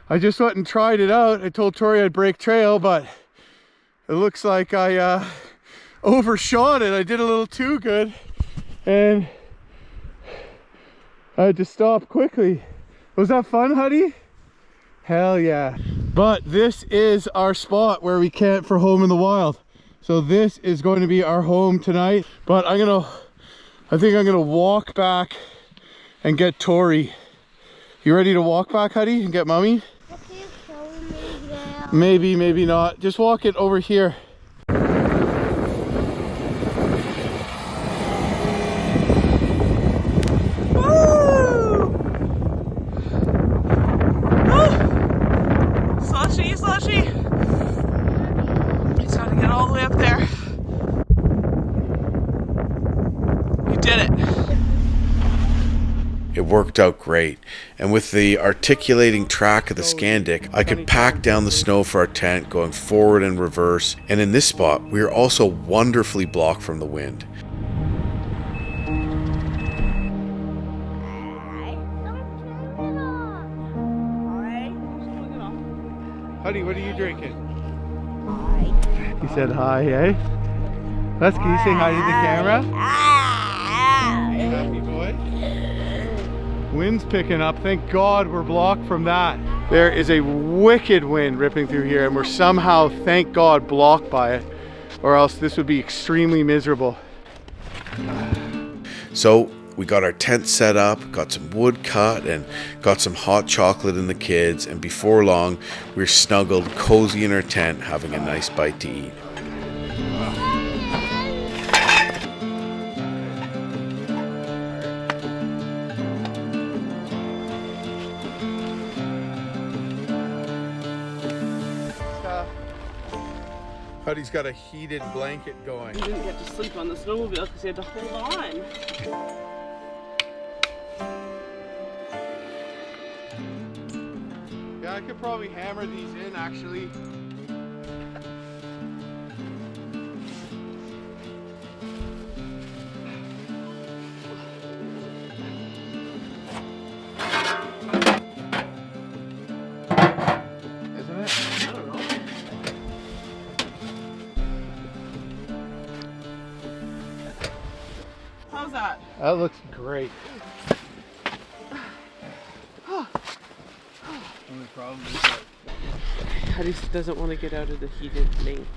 I just went and tried it out. I told Tori I'd break trail, but it looks like I overshot it. I did a little too good, and I had to stop quickly. Was that fun, Huddy? Hell yeah. But this is our spot where we camp for Home in the Wild. So this is going to be our home tonight. But I think I'm gonna walk back and get Tori. You ready to walk back, Huddy, and get Mummy? Maybe, maybe not. Just walk it over here. slushy. He's got to get all the way up there. You did it. It worked out great, and with the articulating track of the Scandic, I could pack down the snow for our tent going forward and reverse, and in this spot, we are also wonderfully blocked from the wind. Huddy, what are you drinking? He said hi, eh? Les, can you say hi to the camera? Happy boy. Wind's picking up. Thank God we're blocked from that. There is a wicked wind ripping through here, and we're somehow, thank God, blocked by it, or else this would be extremely miserable. So we got our tent set up, got some wood cut, and got some hot chocolate in the kids, and before long we were snuggled cozy in our tent having a nice bite to eat. Huddy's got a heated blanket going. You didn't get to sleep on the snowmobile because you had to hold on. Yeah, I could probably hammer these in actually. Isn't it? I don't know. How's that? That looks great. Only problem is that Huddy doesn't want to get out of the heated blanket.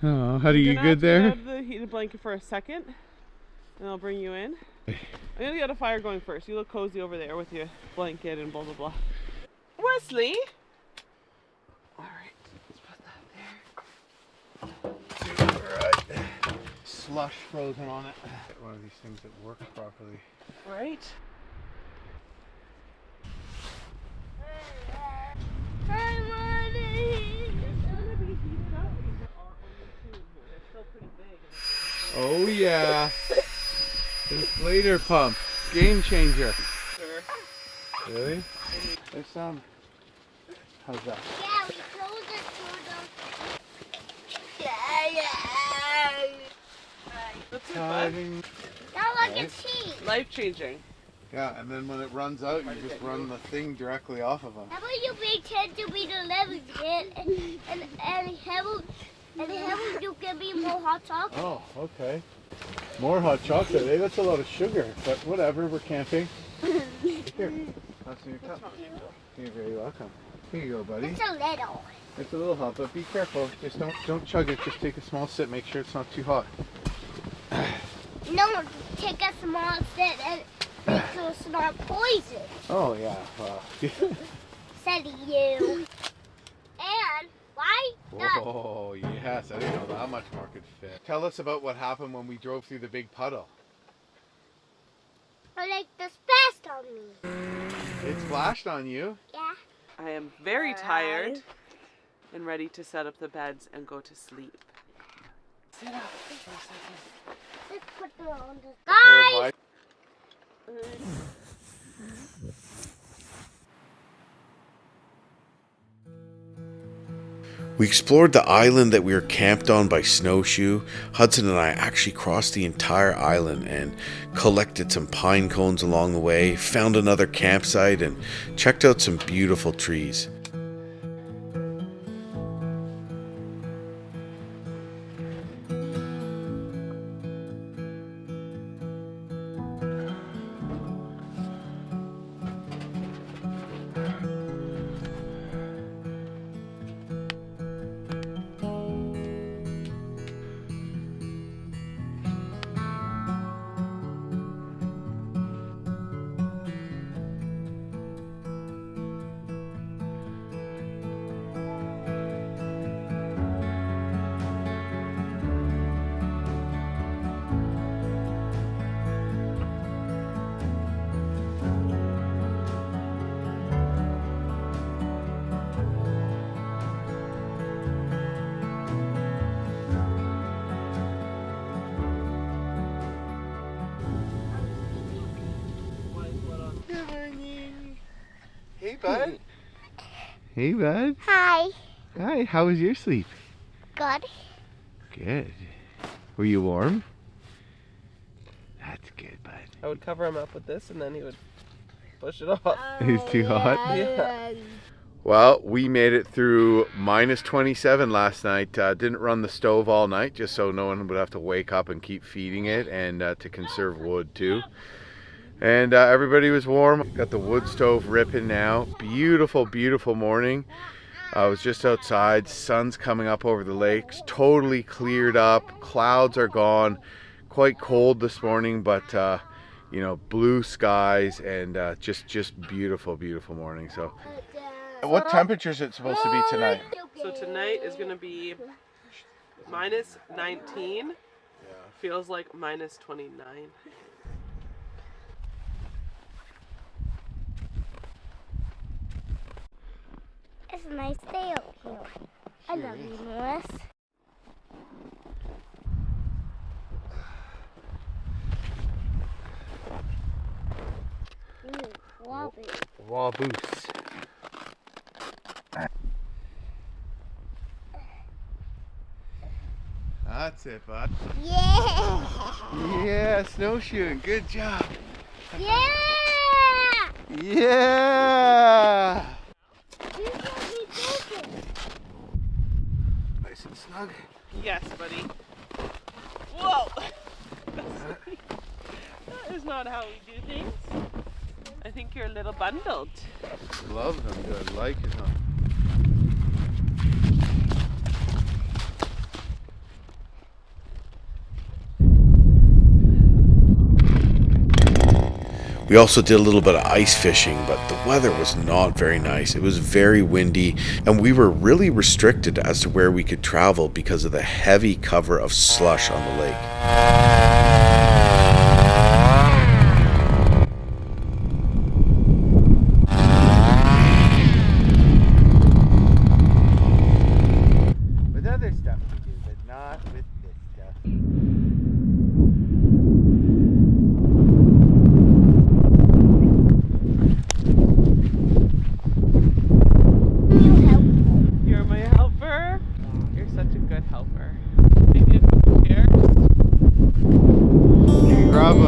oh, how do you good there? Get out of the heated blanket for a second, and I'll bring you in. I'm gonna get a fire going first. You look cozy over there with your blanket and blah blah blah. Wesley. All right, let's put that there. Alright. Slush frozen on it. One of these things that works properly. Right. Oh yeah. Inflator pump. Game changer. Sure. Really? There's some. How's that? Yeah, we close it to That's fun. Diving. Now look at cheese. Life changing. Yeah, and then when it runs out, you just run the thing directly off of them. How about you pretend to be the level kid and have you give me more hot chocolate? Oh, okay. More hot chocolate, eh? That's a lot of sugar, but whatever, we're camping. Here, that's in your cup. You're very welcome. Here you go, buddy. It's a little. It's a little hot, but be careful. Just don't chug it. Just take a small sip. Make sure it's not too hot. No, take a small sip and make sure it's not poison. Oh yeah. Wow. Said you. And why not? Whoa, yes. I didn't know that much more could fit. Tell us about what happened when we drove through the big puddle. Like the splashed on me. It splashed on you. Yeah. I am very tired and ready to set up the beds and go to sleep. Sit up for a second. Let's put them on the Oh, guys. We explored the island that we were camped on by snowshoe. Hudson and I actually crossed the entire island and collected some pine cones along the way, found another campsite, and checked out some beautiful trees. bud. Hey, bud. Hi. Hi, how was your sleep? Good. Good. Were you warm? That's good, bud. I would cover him up with this and then he would push it off. He's too hot? Yeah. Well, we made it through minus 27 last night. Didn't run the stove all night just so no one would have to wake up and keep feeding it, and to conserve wood too. And everybody was warm. Got the wood stove ripping now. Beautiful, beautiful morning. I was just outside. Sun's coming up over the lakes. Totally cleared up. Clouds are gone. Quite cold this morning, but you know, blue skies and just beautiful, beautiful morning. So, what temperature is it supposed to be tonight? So tonight is going to be minus 19. Yeah. Feels like minus 29. It's a nice day out here. I love you, Morris. Ooh, wobbly. Waboose. That's it, bud. Yeah! Yeah, snowshoeing. Good job. Yeah! Yeah! You got me broken. Nice and snug. Yes, buddy. Whoa! That is not how we do things. I think you're a little bundled. Love them good. Like it, huh? We also did a little bit of ice fishing, but the weather was not very nice. It was very windy, and we were really restricted as to where we could travel because of the heavy cover of slush on the lake. With other stuff we do, but not with this stuff. You're my helper. You're such a good helper. Maybe a couple chairs. Grab a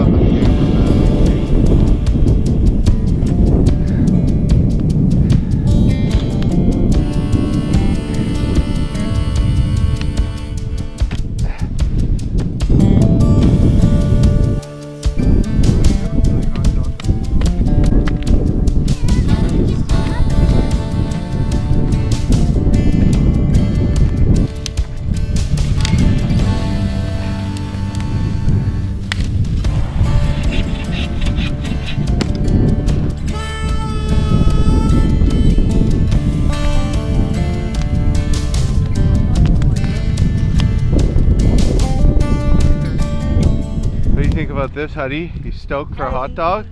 about this, Huddy? You stoked for a hot dog?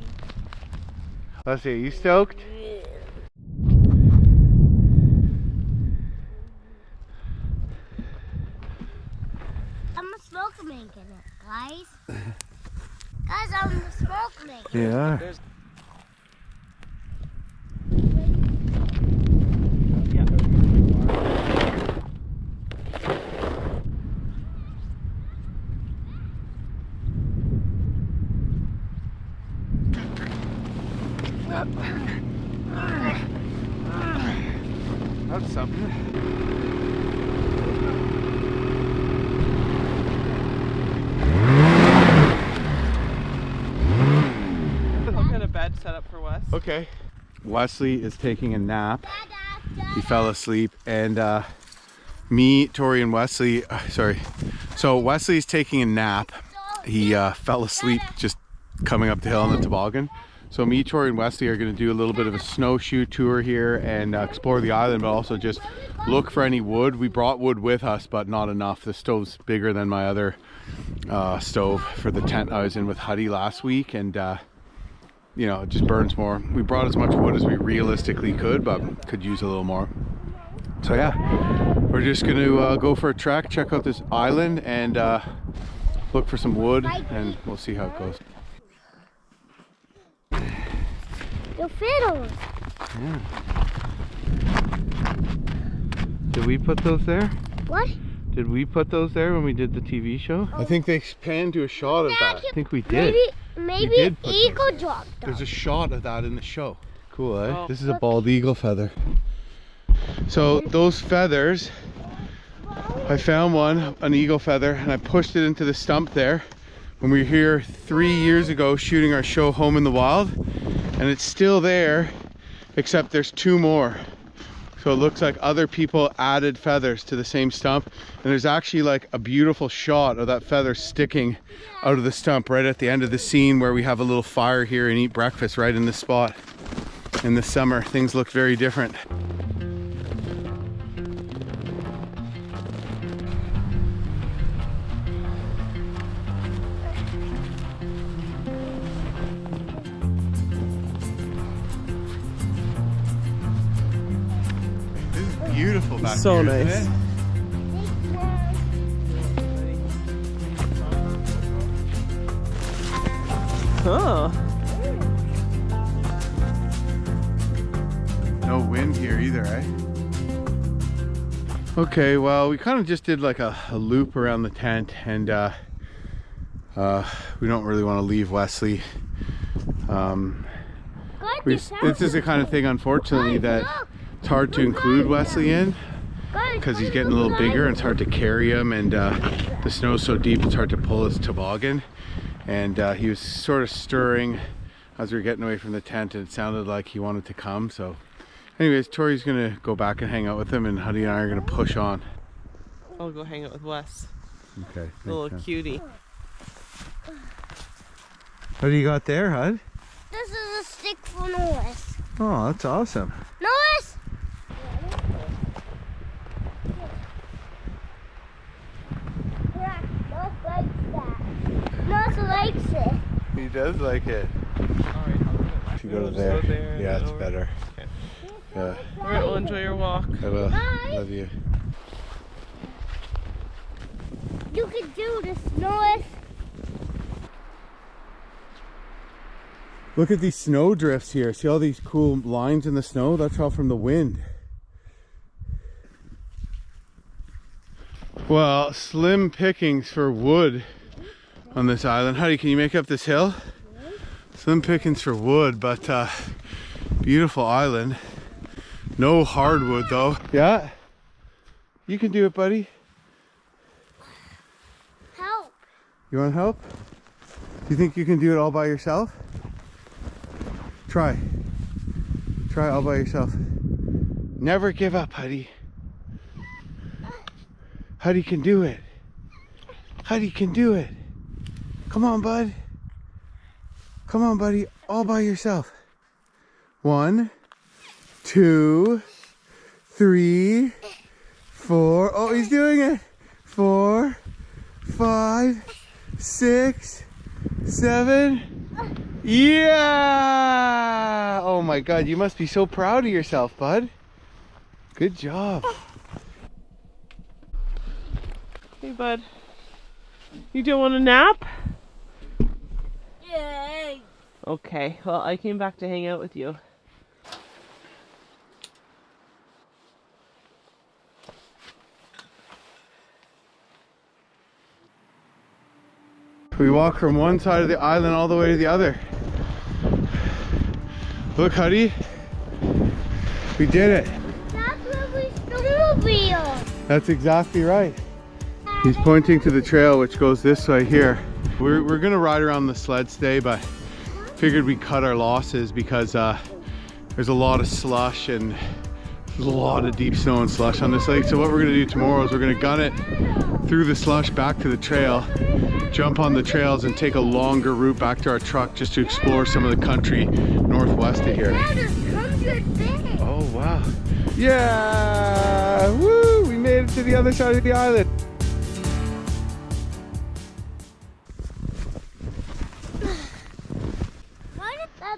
Let's see, you stoked? I'm a smoke maker, guys. Guys, I'm the smoke maker. Yeah. That's something. What kind of bed set up for Wes? Okay. Wesley is taking a nap. He fell asleep, and me, Tori, and Wesley, so Wesley's taking a nap. He fell asleep just coming up the hill on the toboggan. So me, Tori, and Wesley are going to do a little bit of a snowshoe tour here and explore the island, but also just look for any wood. We brought wood with us, but not enough. The stove's bigger than my other stove for the tent I was in with Huddy last week, and you know, it just burns more. We brought as much wood as we realistically could, but could use a little more. So yeah, we're just going to go for a trek, check out this island, and look for some wood, and we'll see how it goes. The fiddles. Yeah. Did we put those there? What? Did we put those there when we did the TV show? I think they panned to a shot of that. I think we did. Maybe eagle dropped them. There's a shot of that in the show. Cool, eh? Oh. This is a bald eagle feather. So those feathers, I found one, an eagle feather, and I pushed it into the stump there when we were here 3 years ago shooting our show Home in the Wild, and it's still there, except there's 2 more. So it looks like other people added feathers to the same stump, and there's actually like a beautiful shot of that feather sticking out of the stump right at the end of the scene where we have a little fire here and eat breakfast right in this spot. In the summer, things look very different. This is beautiful back So here, nice. isn't it? Huh. No wind here either, eh? Okay, well, we kind of just did like a loop around the tent, and we don't really want to leave Wesley. This is the kind of thing, unfortunately, that it's hard to include Wesley in because he's getting a little bigger and it's hard to carry him, and the snow's so deep it's hard to pull his toboggan. And he was sort of stirring as we were getting away from the tent, and it sounded like he wanted to come. So anyways, Tori's gonna go back and hang out with him, and Huddy and I are gonna push on. I'll go hang out with Wes. Okay. The little cutie. What do you got there, Hud? This is a stick for Norris. Oh, that's awesome. Norris! Norris likes it. He does like it. If you go to there, yeah, it's better. Okay. Yeah, Alright, well, enjoy your walk. I will. Bye. Love you. You can do this, Norris. Look at these snow drifts here. See all these cool lines in the snow? That's all from the wind. Well, slim pickings for wood on this island. Huddy, can you make up this hill? Slim pickings for wood, but beautiful island. No hardwood though. Yeah? You can do it, buddy. Help. You want help? Do you think you can do it all by yourself? Try. Try all by yourself. Never give up, Huddy. Huddy can do it. Huddy can do it. Come on, bud. Come on, buddy. All by yourself. 1, 2, 3, 4. Oh, he's doing it. 4, 5, 6, 7. Yeah! Oh my God, you must be so proud of yourself, bud. Good job. Hey, bud. You don't want a nap? Yay. Okay, well, I came back to hang out with you. We walk from one side of the island all the way to the other. Look, Huddy. We did it. That's where we snowmobile. That's exactly right. He's pointing to the trail which goes this way here. We're gonna ride around the sleds today, but figured we'd cut our losses because there's a lot of slush and there's a lot of deep snow and slush on this lake. So what we're gonna do tomorrow is we're gonna gun it through the slush back to the trail, jump on the trails and take a longer route back to our truck just to explore some of the country northwest of here. Oh wow. Yeah! Woo! We made it to the other side of the island.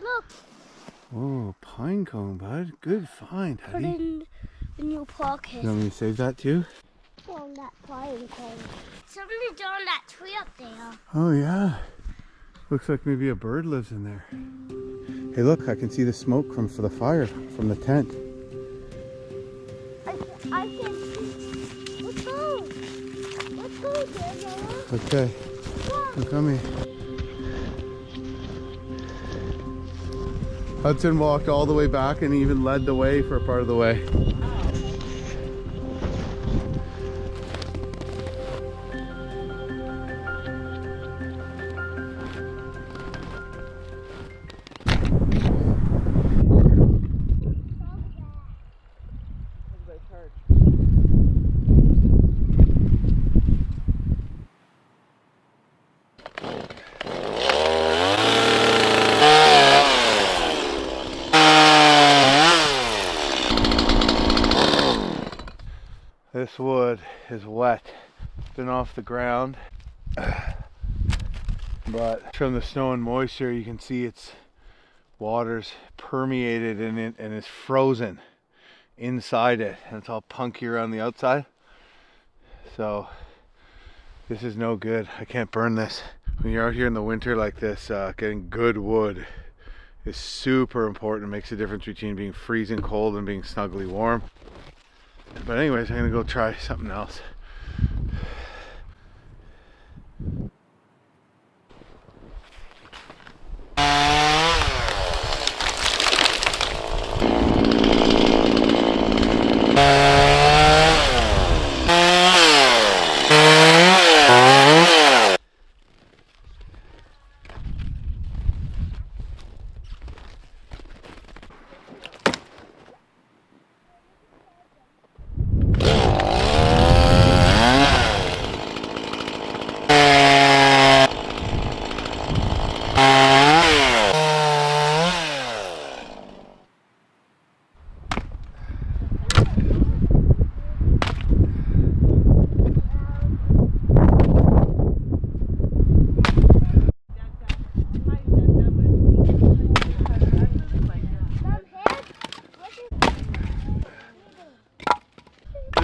Look. Oh, pine cone, bud. Good find, Put Huddy. in the new pocket. You want me to save that too? On that pine cone. Somebody's on that tree up there. Oh yeah. Looks like maybe a bird lives in there. Hey, look, I can see the smoke from the fire from the tent. I can. Let's go. Let's go, Dad. Okay, I'm coming. Hudson walked all the way back and even led the way for a part of the way. This wood is wet. It's been off the ground, but from the snow and moisture you can see its water's permeated in it and is frozen inside it, and it's all punky around the outside. So this is no good. I can't burn this. When you're out here in the winter like this, getting good wood is super important. It makes a difference between being freezing cold and being snugly warm. But anyways, I'm gonna go try something else.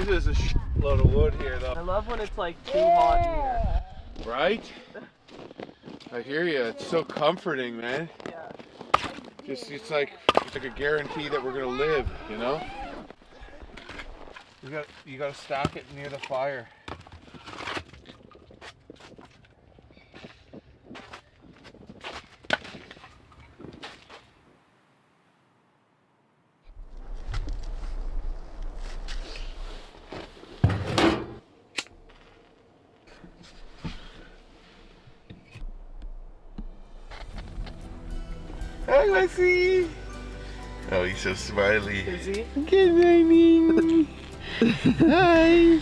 This is a shitload of wood here, though. I love when it's like too hot in here. Right? I hear you. It's so comforting, man. Yeah. It's like a guarantee that we're gonna live, you know? You gotta stack it near the fire. Hi, Leslie. Oh, he's so smiley. Is he? Good morning. Hi.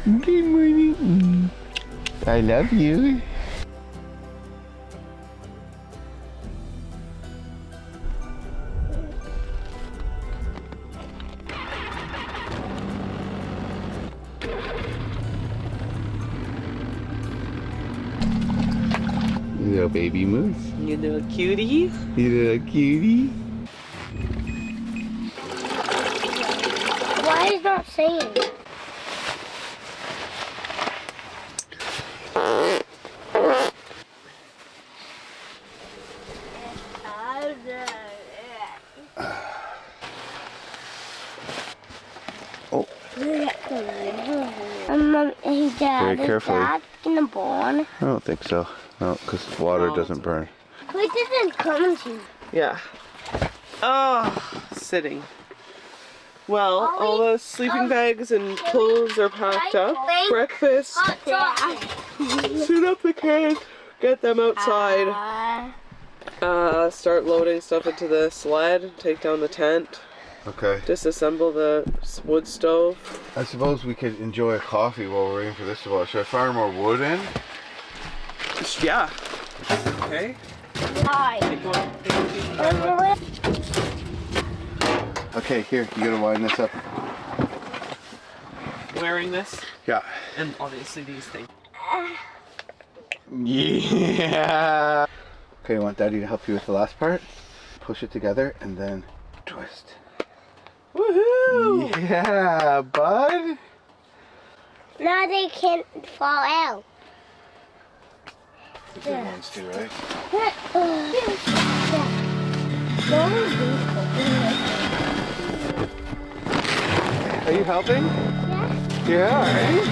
Good morning. I love you. You little baby moose. You little cutie. You little cutie. Why is not saying? Oh. Hey, Dad, Very carefully. Is that gonna burn? I don't think so. No, because water doesn't burn. We didn't come to. Yeah. Oh, sitting. Well, all the sleeping bags and clothes are packed up. Breakfast. Suit up the kids. Get them outside. Start loading stuff into the sled. Take down the tent. Okay. Disassemble the wood stove. I suppose we could enjoy a coffee while we're waiting for this to boil. Should I fire more wood in? Yeah. Okay. Hi. Take one. Okay, here, you gotta wind this up. Wearing this. Yeah. And obviously these things. Yeah. Okay, you want Daddy to help you with the last part? Push it together and then twist. Woohoo! Yeah, bud. Now they can't fall out. The good ones too, right? Are you helping? Yeah. Yeah, alright.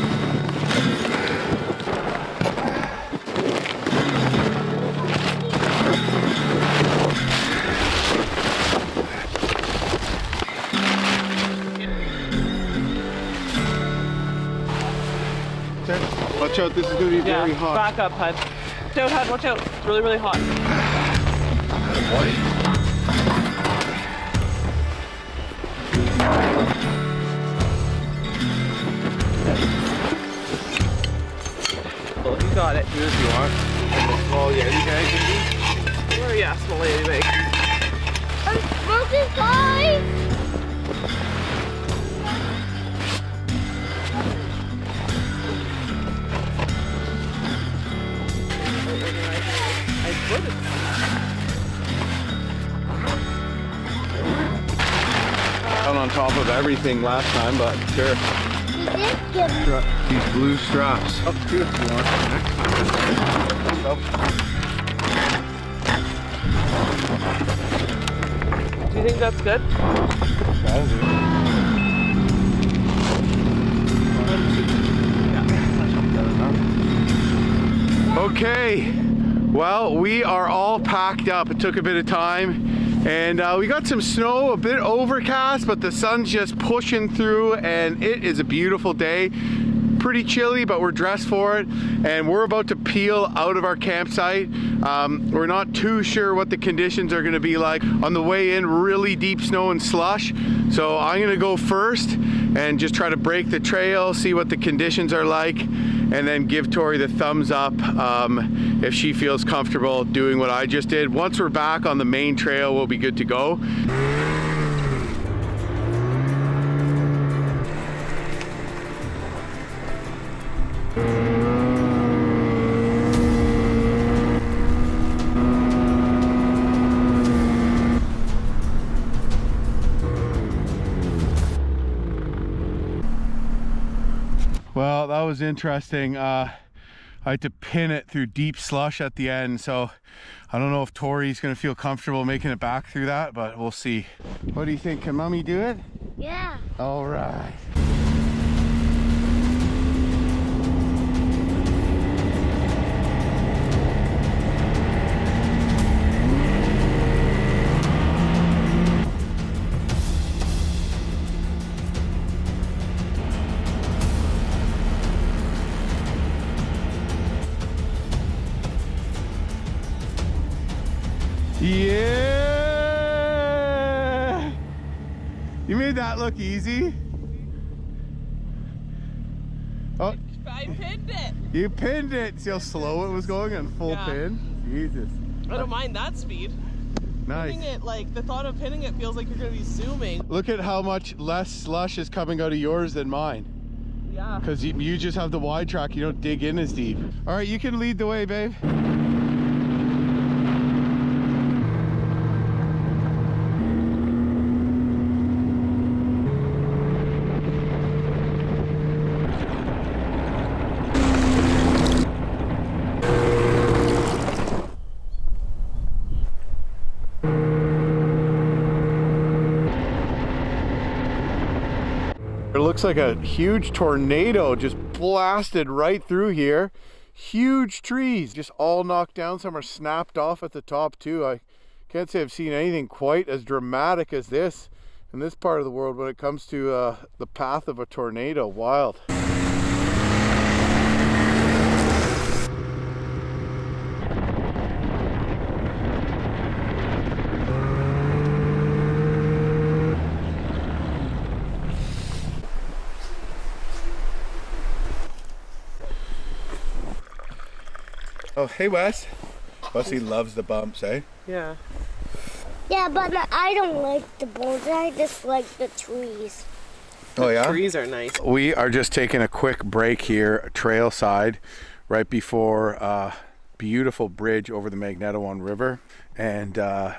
Watch out, this is going to be very hot. Back up, Hud. Watch out, Hud, watch out. It's really, really hot. Oh, you got it. Here if you want. Oh yeah, you guys can Oh yeah, small lady bag. I'm smoking, guys. Down on top of everything last time, but sure. You did give me. These blue straps. Up to if you want. Do you think that's good? Okay, well, we are all packed up. It took a bit of time. And we got some snow, a bit overcast, but the sun's just pushing through and it is a beautiful day. Pretty chilly, but we're dressed for it. And we're about to peel out of our campsite. We're not too sure what the conditions are gonna be like. On the way in, really deep snow and slush. So I'm gonna go first and just try to break the trail, see what the conditions are like, and then give Tori the thumbs up if she feels comfortable doing what I just did. Once we're back on the main trail, we'll be good to go. Well, that was interesting. I had to pin it through deep slush at the end, so I don't know if Tori's gonna feel comfortable making it back through that, but we'll see. What do you think? Can Mommy do it? Yeah. All right. Yeah! You made that look easy. Oh, I pinned it. you pinned it. See how slow it was going on full pin? Jesus. I don't mind that speed. Nice. Pinning it, like the thought of pinning it feels like you're gonna be zooming. Look at how much less slush is coming out of yours than mine. Yeah. Because you just have the wide track, you don't dig in as deep. All right, you can lead the way, babe. It looks like a huge tornado just blasted right through here. Huge trees just all knocked down. Some are snapped off at the top too. I can't say I've seen anything quite as dramatic as this in this part of the world when it comes to the path of a tornado. Wild. Oh, hey Wes. Wesley loves the bumps, eh? Yeah. Yeah, but I don't like the boulders. I just like the trees. Oh yeah? Trees are nice. We are just taking a quick break here, trail side, right before a beautiful bridge over the Magnetawan River. And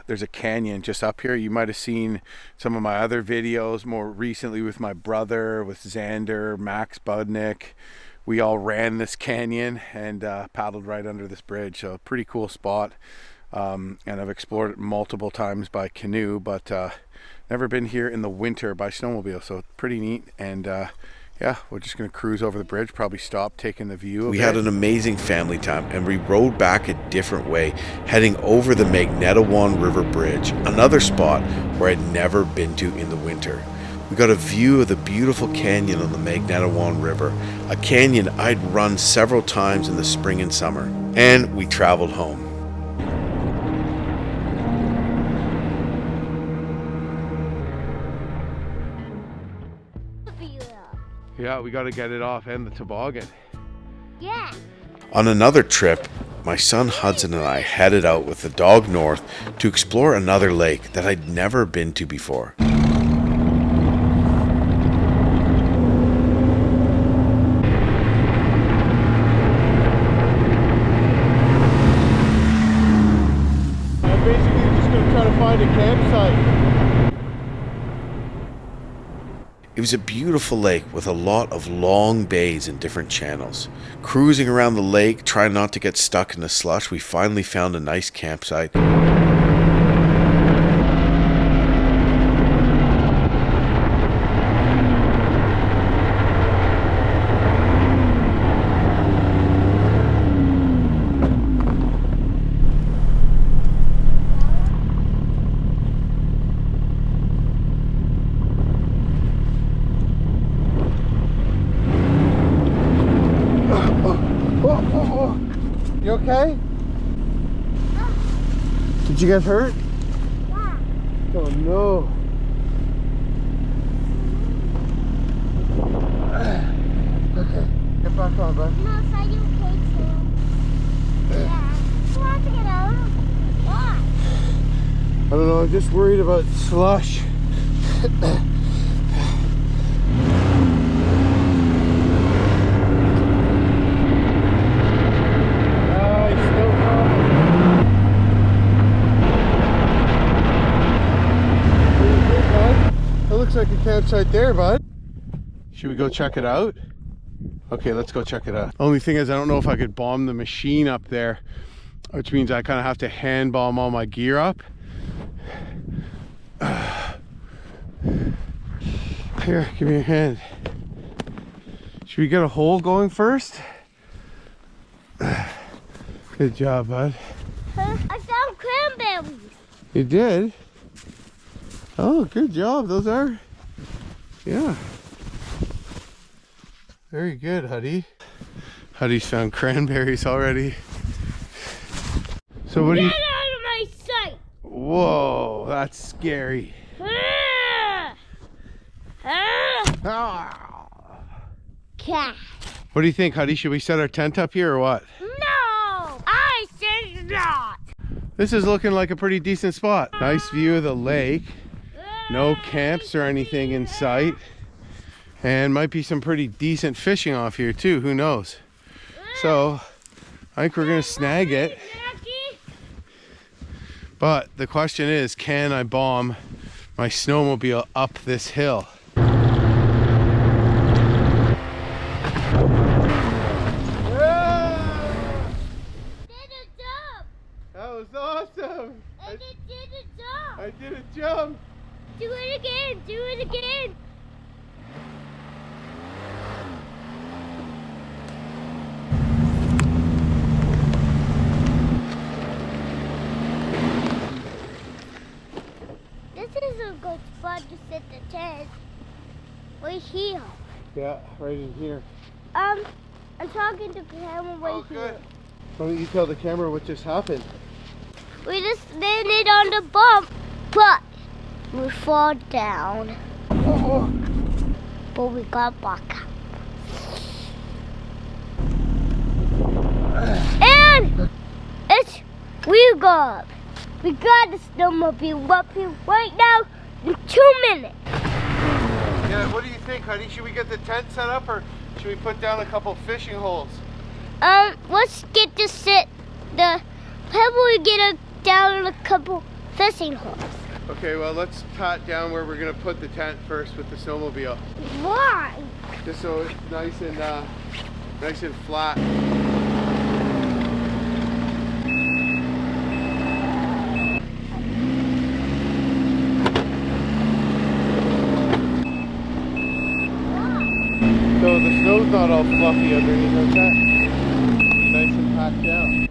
there's a canyon just up here. You might have seen some of my other videos more recently with my brother, with Xander, Max Budnick. We all ran this canyon and paddled right under this bridge. So pretty cool spot. and I've explored it multiple times by canoe, but never been here in the winter by snowmobile, so it's pretty neat. And yeah, we're just gonna cruise over the bridge, probably stop, taking the view. We had an amazing family time, and we rode back a different way, heading over the Magnetawan River Bridge, another spot where I'd never been to in the winter. We got a view of the beautiful canyon on the Magnetawan River, a canyon I'd run several times in the spring and summer. And we traveled home. Yeah, we got to get it off and the toboggan. Yeah. On another trip, my son Hudson and I headed out with the dog north to explore another lake that I'd never been to before. I'm basically just going to try to find a campsite. It was a beautiful lake with a lot of long bays and different channels. Cruising around the lake, trying not to get stuck in the slush, we finally found a nice campsite. You okay? Did you get hurt? Yeah. Oh no. Okay, get back on, bud. No, so you okay too? Yeah. You want to get out? Why? I don't know, I'm just worried about slush. Looks like a campsite there, bud. Should we go check it out? Okay, let's go check it out. Only thing is, I don't know if I could bomb the machine up there, which means I kind of have to hand bomb all my gear up. Here, give me your hand. Should we get a hole going first? Good job, bud. I found cranberries. You did? Oh, good job. Those are, yeah. Very good, Huddy. Huddy's found cranberries already. So what do you... Get out of my sight! Whoa, that's scary. Cat. What do you think, Huddy? Should we set our tent up here or what? No! I said not! This is looking like a pretty decent spot. Nice view of the lake. No camps or anything in sight. And might be some pretty decent fishing off here too, who knows? So, I think we're gonna snag it. But the question is, can I bomb my snowmobile up this hill? That was awesome! I did a jump! I did a jump! Do it again! Do it again! This is a good spot to set the tent. Right here. Yeah, right in here. I'm talking to the camera right here. Why don't you tell the camera what just happened? We just landed on the bump, but we fall down. Oh. But we got back up. And we got the snowmobile up here right now in 2 minutes. Yeah, what do you think, honey? Should we get the tent set up or should we put down a couple fishing holes? Let's get this set. Probably get down a couple fishing holes. Okay, well let's pat down where we're gonna put the tent first with the snowmobile. Why? Just so it's nice and flat. So the snow's not all fluffy underneath our tent. Nice and packed down.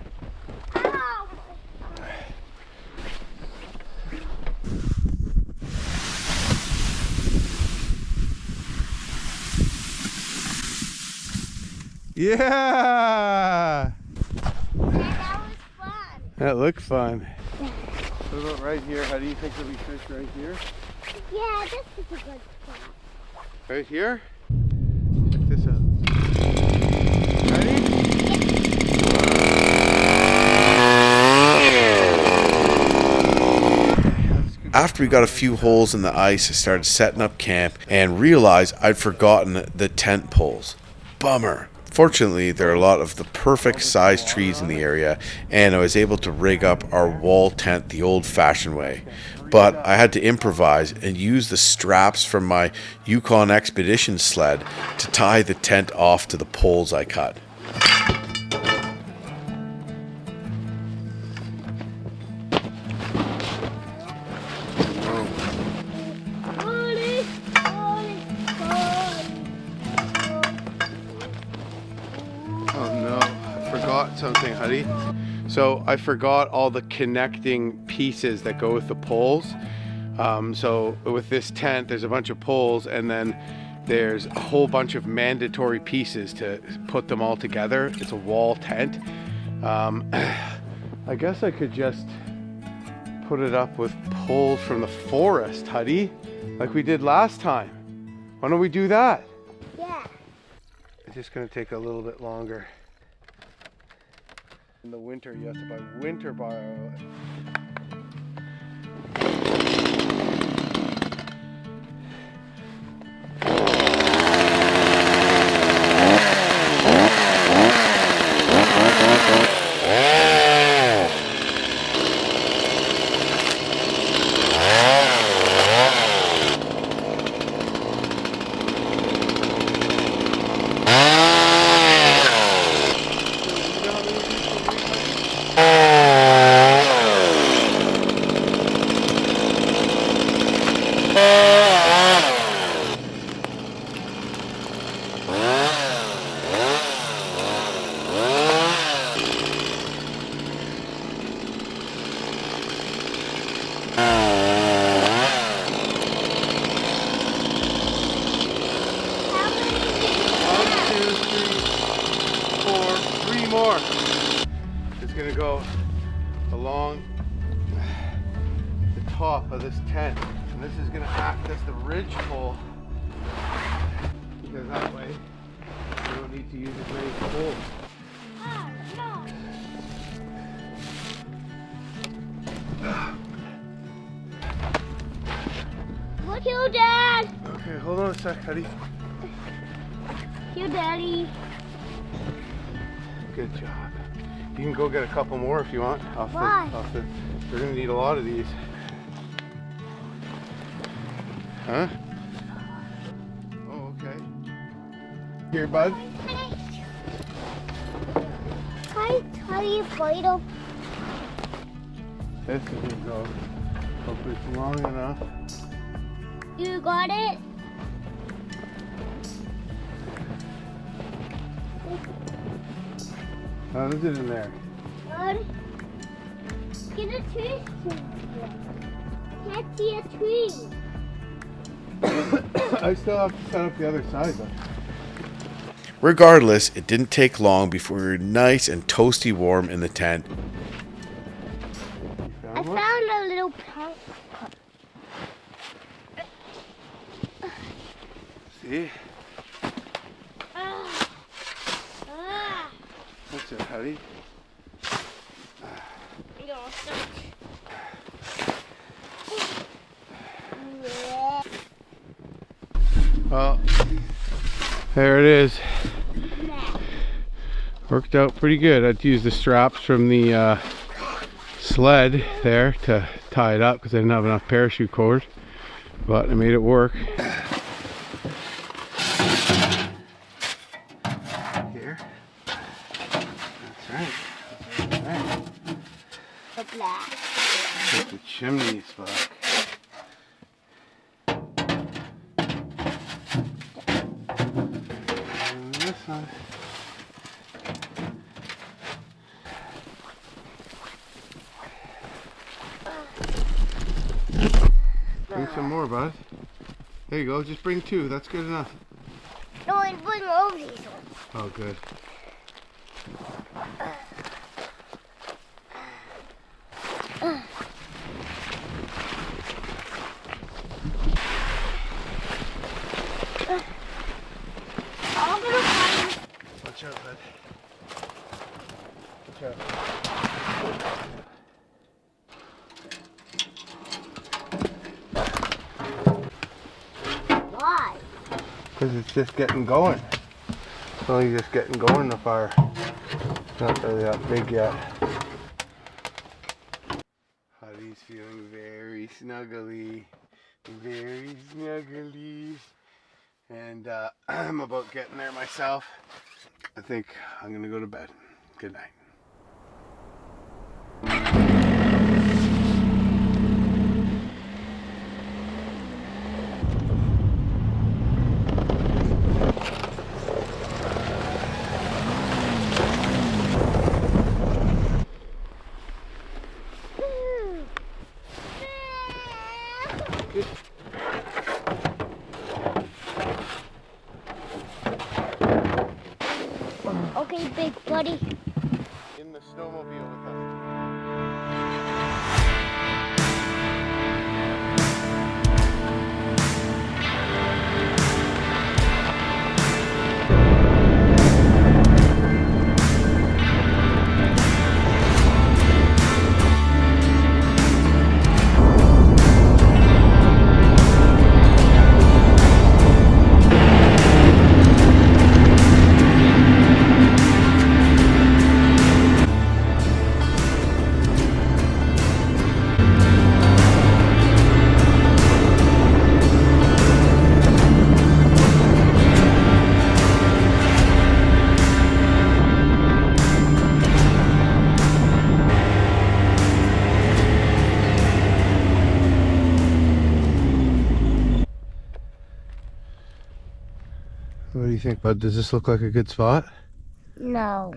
Yeah! That was fun. That looked fun. What about right here? How do you think there'll be fish right here? Yeah, this is a good spot. Right here? Check this out. Ready? After we got a few holes in the ice, I started setting up camp and realized I'd forgotten the tent poles. Bummer. Fortunately, there are a lot of the perfect sized trees in the area, and I was able to rig up our wall tent the old-fashioned way. But I had to improvise and use the straps from my Yukon Expedition sled to tie the tent off to the poles I cut. Something, honey. So I forgot all the connecting pieces that go with the poles. So with this tent, there's a bunch of poles, and then there's a whole bunch of mandatory pieces to put them all together. It's a wall tent. I guess I could just put it up with poles from the forest, Huddy, like we did last time. Why don't we do that? Yeah. It's just gonna take a little bit longer. In the winter, you have to buy winter bio. Gonna go along the top of this tent, and this is gonna act as the ridge pole, because that way you don't need to use as many poles. Look you, Dad. Okay, hold on a sec, Huddy. You, Daddy. Good job. You can go get a couple more if you want. Why? We're gonna need a lot of these. Huh? Oh, okay. Here, bud. Hi, Teddy, Vital. This is gonna go. Hopefully it's long enough. You got it? How is it in there? Good. Get a tree. Can't see a tree. I still have to set up the other side though. Regardless, it didn't take long before we were nice and toasty warm in the tent. I found a little pouch. See? That's it, Huddy. Well, there it is. Worked out pretty good. I had to use the straps from the sled there to tie it up because I didn't have enough parachute cord, but I made it work. Here. That's right. That's right. The black. Put the chimneys back. this side. Bring some more, bud. There you go, just bring 2, that's good enough. No, I bring all these ones. Oh, good. I'm gonna find. Watch out, bud. Watch out. Why? Because it's just getting going. It's only just getting going, the fire. It's not really that big yet. Huddy's feeling very snuggly. Very snuggly. And I'm about getting there myself. I think I'm gonna go to bed. Good night. Okay, big buddy. In the snowmobile with us. What do you think, bud? Does this look like a good spot? No.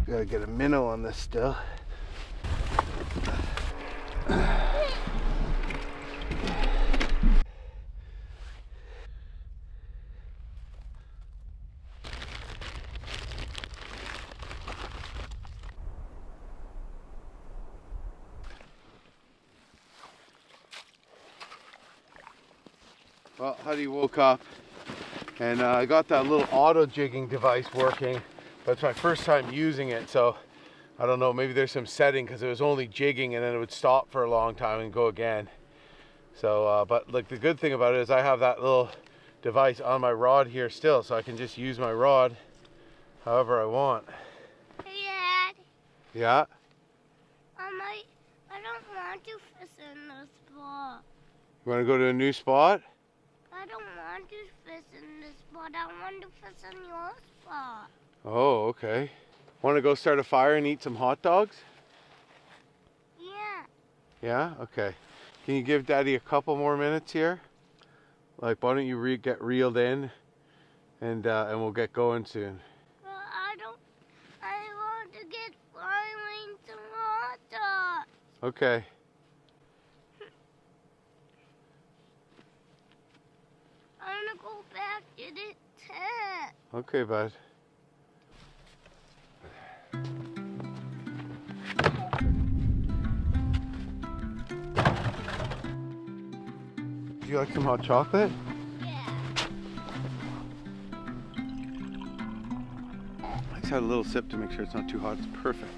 Gotta get a minnow on this still. Well, Huddy woke up and I got that little auto jigging device working. But it's my first time using it, so I don't know, maybe there's some setting because it was only jigging and then it would stop for a long time and go again. So, but like the good thing about it is I have that little device on my rod here still, so I can just use my rod however I want. Hey, Dad. Yeah? I don't want to fish in this spot. You want to go to a new spot? I don't want to fish in this spot. I want to fish in your spot. Oh, okay. Want to go start a fire and eat some hot dogs? Yeah. Yeah? Okay. Can you give Daddy a couple more minutes here? Like, why don't you get reeled in and we'll get going soon. Well, I want to get frying some hot dogs. Okay. I want to go back to the tent. Okay, bud. Do you like some hot chocolate? Yeah. I just had a little sip to make sure it's not too hot. It's perfect.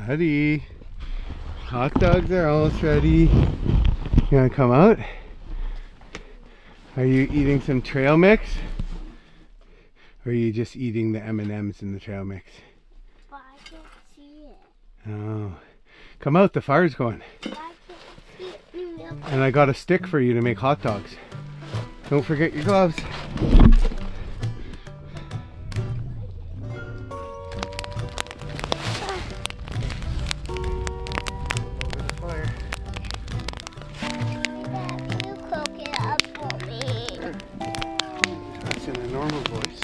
Huddy, hot dogs are almost ready. You wanna come out? Are you eating some trail mix? Or are you just eating the M&Ms in the trail mix? But I can't see it. Oh, come out, the fire's going. I can't see it. And I got a stick for you to make hot dogs. Don't forget your gloves. You cook it up for me. That's in a normal voice.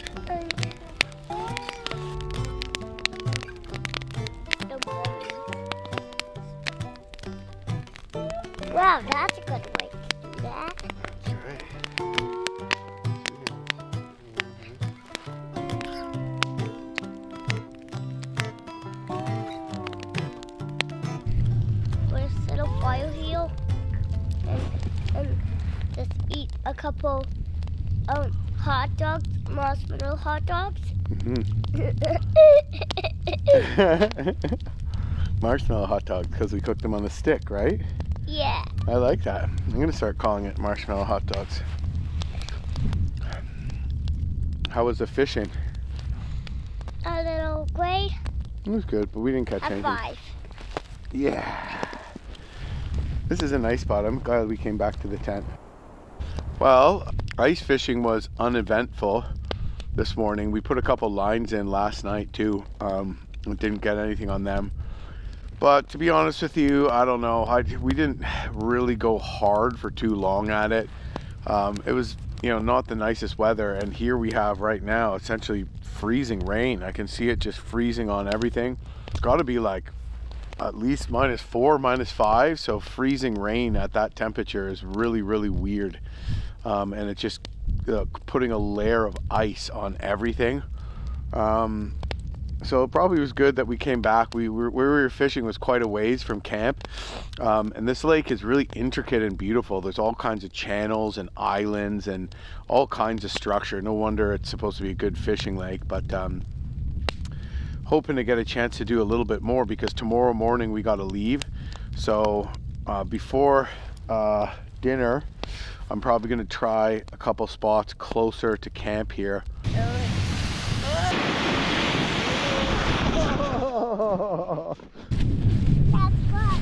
Wow, that's a good way to do that. That's right. We'll set a fire here and just eat a couple hot dogs, marshmallow hot dogs. Marshmallow hot dogs, because we cooked them on the stick, right? Yeah. I like that. I'm gonna start calling it marshmallow hot dogs. How was the fishing? A little great. It was good, but we didn't catch A anything. 5. Yeah. This is a nice spot. I'm glad we came back to the tent. Well, ice fishing was uneventful this morning. We put a couple lines in last night too. We didn't get anything on them. But to be honest with you, I don't know. We didn't really go hard for too long at it. It was, not the nicest weather. And here we have right now essentially freezing rain. I can see it just freezing on everything. It's got to be like at least -4, -5. So freezing rain at that temperature is really, really weird. And it's just putting a layer of ice on everything. So it probably was good that we came back. Where we were fishing was quite a ways from camp. And this lake is really intricate and beautiful. There's all kinds of channels and islands and all kinds of structure. No wonder it's supposed to be a good fishing lake. But hoping to get a chance to do a little bit more because tomorrow morning we got to leave. So before dinner, I'm probably going to try a couple spots closer to camp here. That's fun.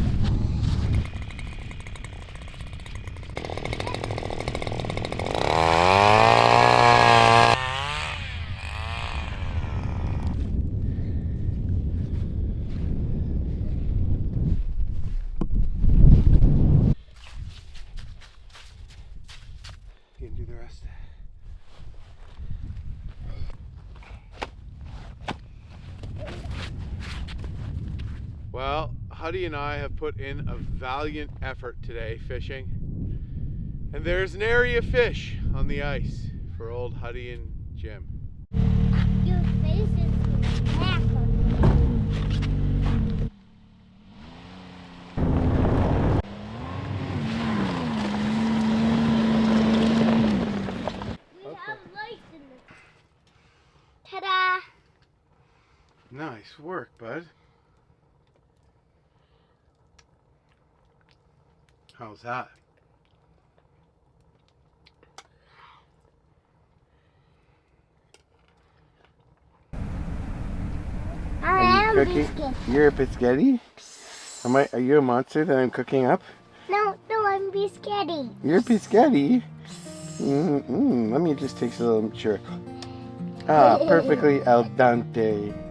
You can do the rest. Well, Huddy and I have put in a valiant effort today fishing. And there's an area of fish on the ice for old Huddy and Jim. Your face is back on me. We have lights in the... Ta-da! Nice work, bud. How's that? I am Cooking? biscuit. You're a biscotti? Are you a monster that I'm cooking up? No, I'm biscuity. You're a biscotti? Let me just take a little sure. Ah, perfectly al dente.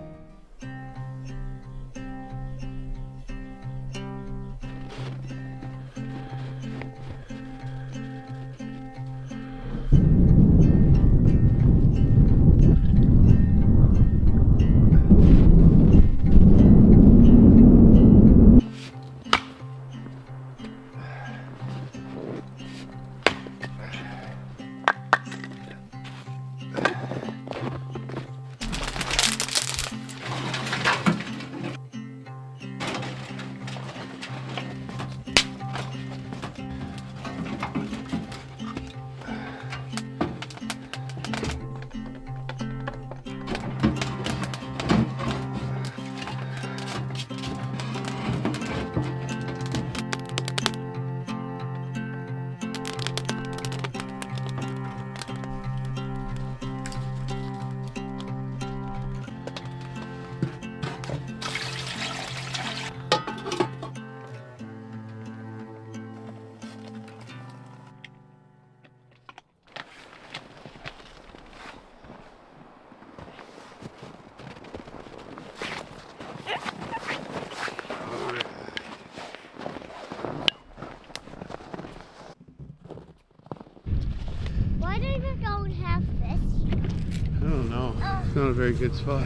not a very good spot.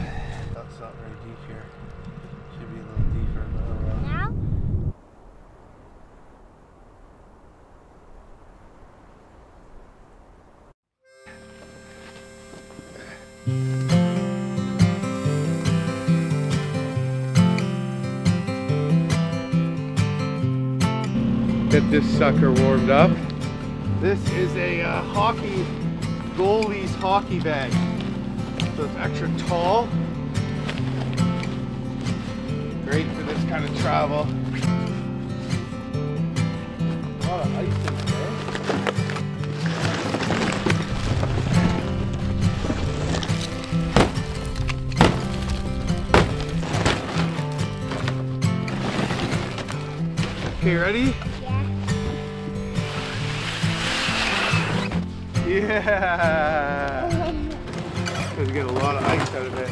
That's not very deep here. Should be a little deeper, but oh well. Now? Get this sucker warmed up. This is a goalie's hockey bag. So it's extra tall. Great for this kind of travel. A lot of ice in there. Okay, ready? Yeah! Let's get a lot of ice out of it.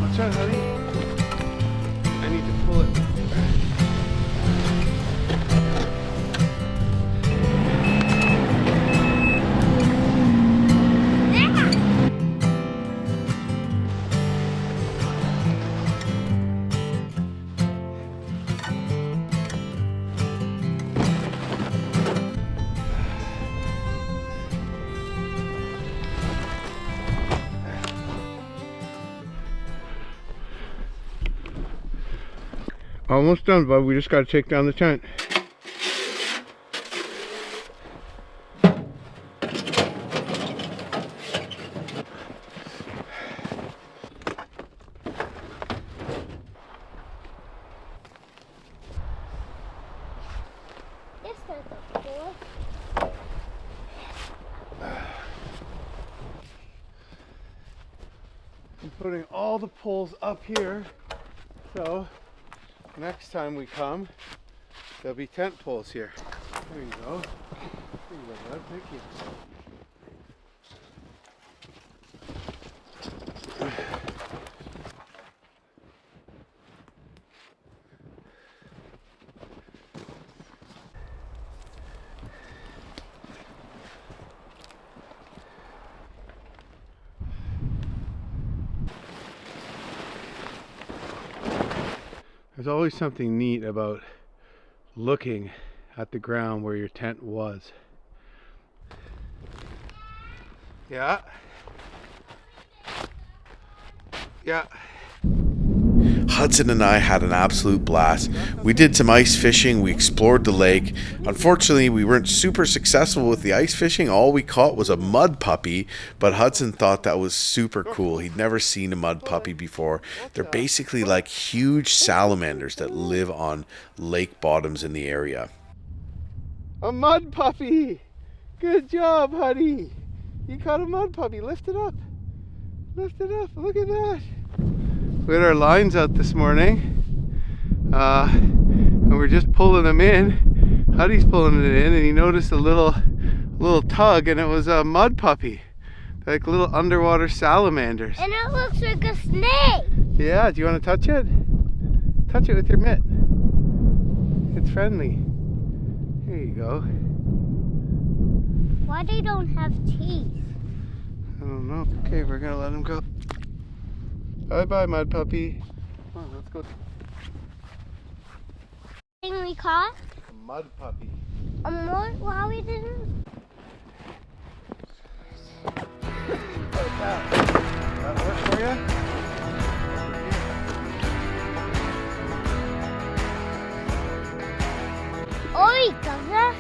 Watch out, honey. I need to pull it. Almost done, bud. We just got to take down the tent. This one's a four. I'm putting all the poles up here, so next time we come, there'll be tent poles here. There you go. There you go, bud. Thank you. There's always something neat about looking at the ground where your tent was. Yeah. Yeah. Hudson and I had an absolute blast. We did some ice fishing, we explored the lake. Unfortunately, we weren't super successful with the ice fishing. All we caught was a mud puppy, but Hudson thought that was super cool. He'd never seen a mud puppy before. They're basically like huge salamanders that live on lake bottoms in the area. A mud puppy! Good job, honey! You caught a mud puppy. Lift it up. Lift it up. Look at that. We had our lines out this morning, and we're just pulling them in. Huddy's pulling it in, and he noticed a little tug, and it was a mud puppy, like little underwater salamanders. And it looks like a snake. Yeah, do you want to touch it? Touch it with your mitt. It's friendly. Here you go. Why they don't have teeth? I don't know. Okay, we're gonna let him go. Bye-bye, mud puppy. Come on, let's go. Thing we caught? A mud puppy. A mud? Why we didn't? Like that. That work for you? Oi, Gaza.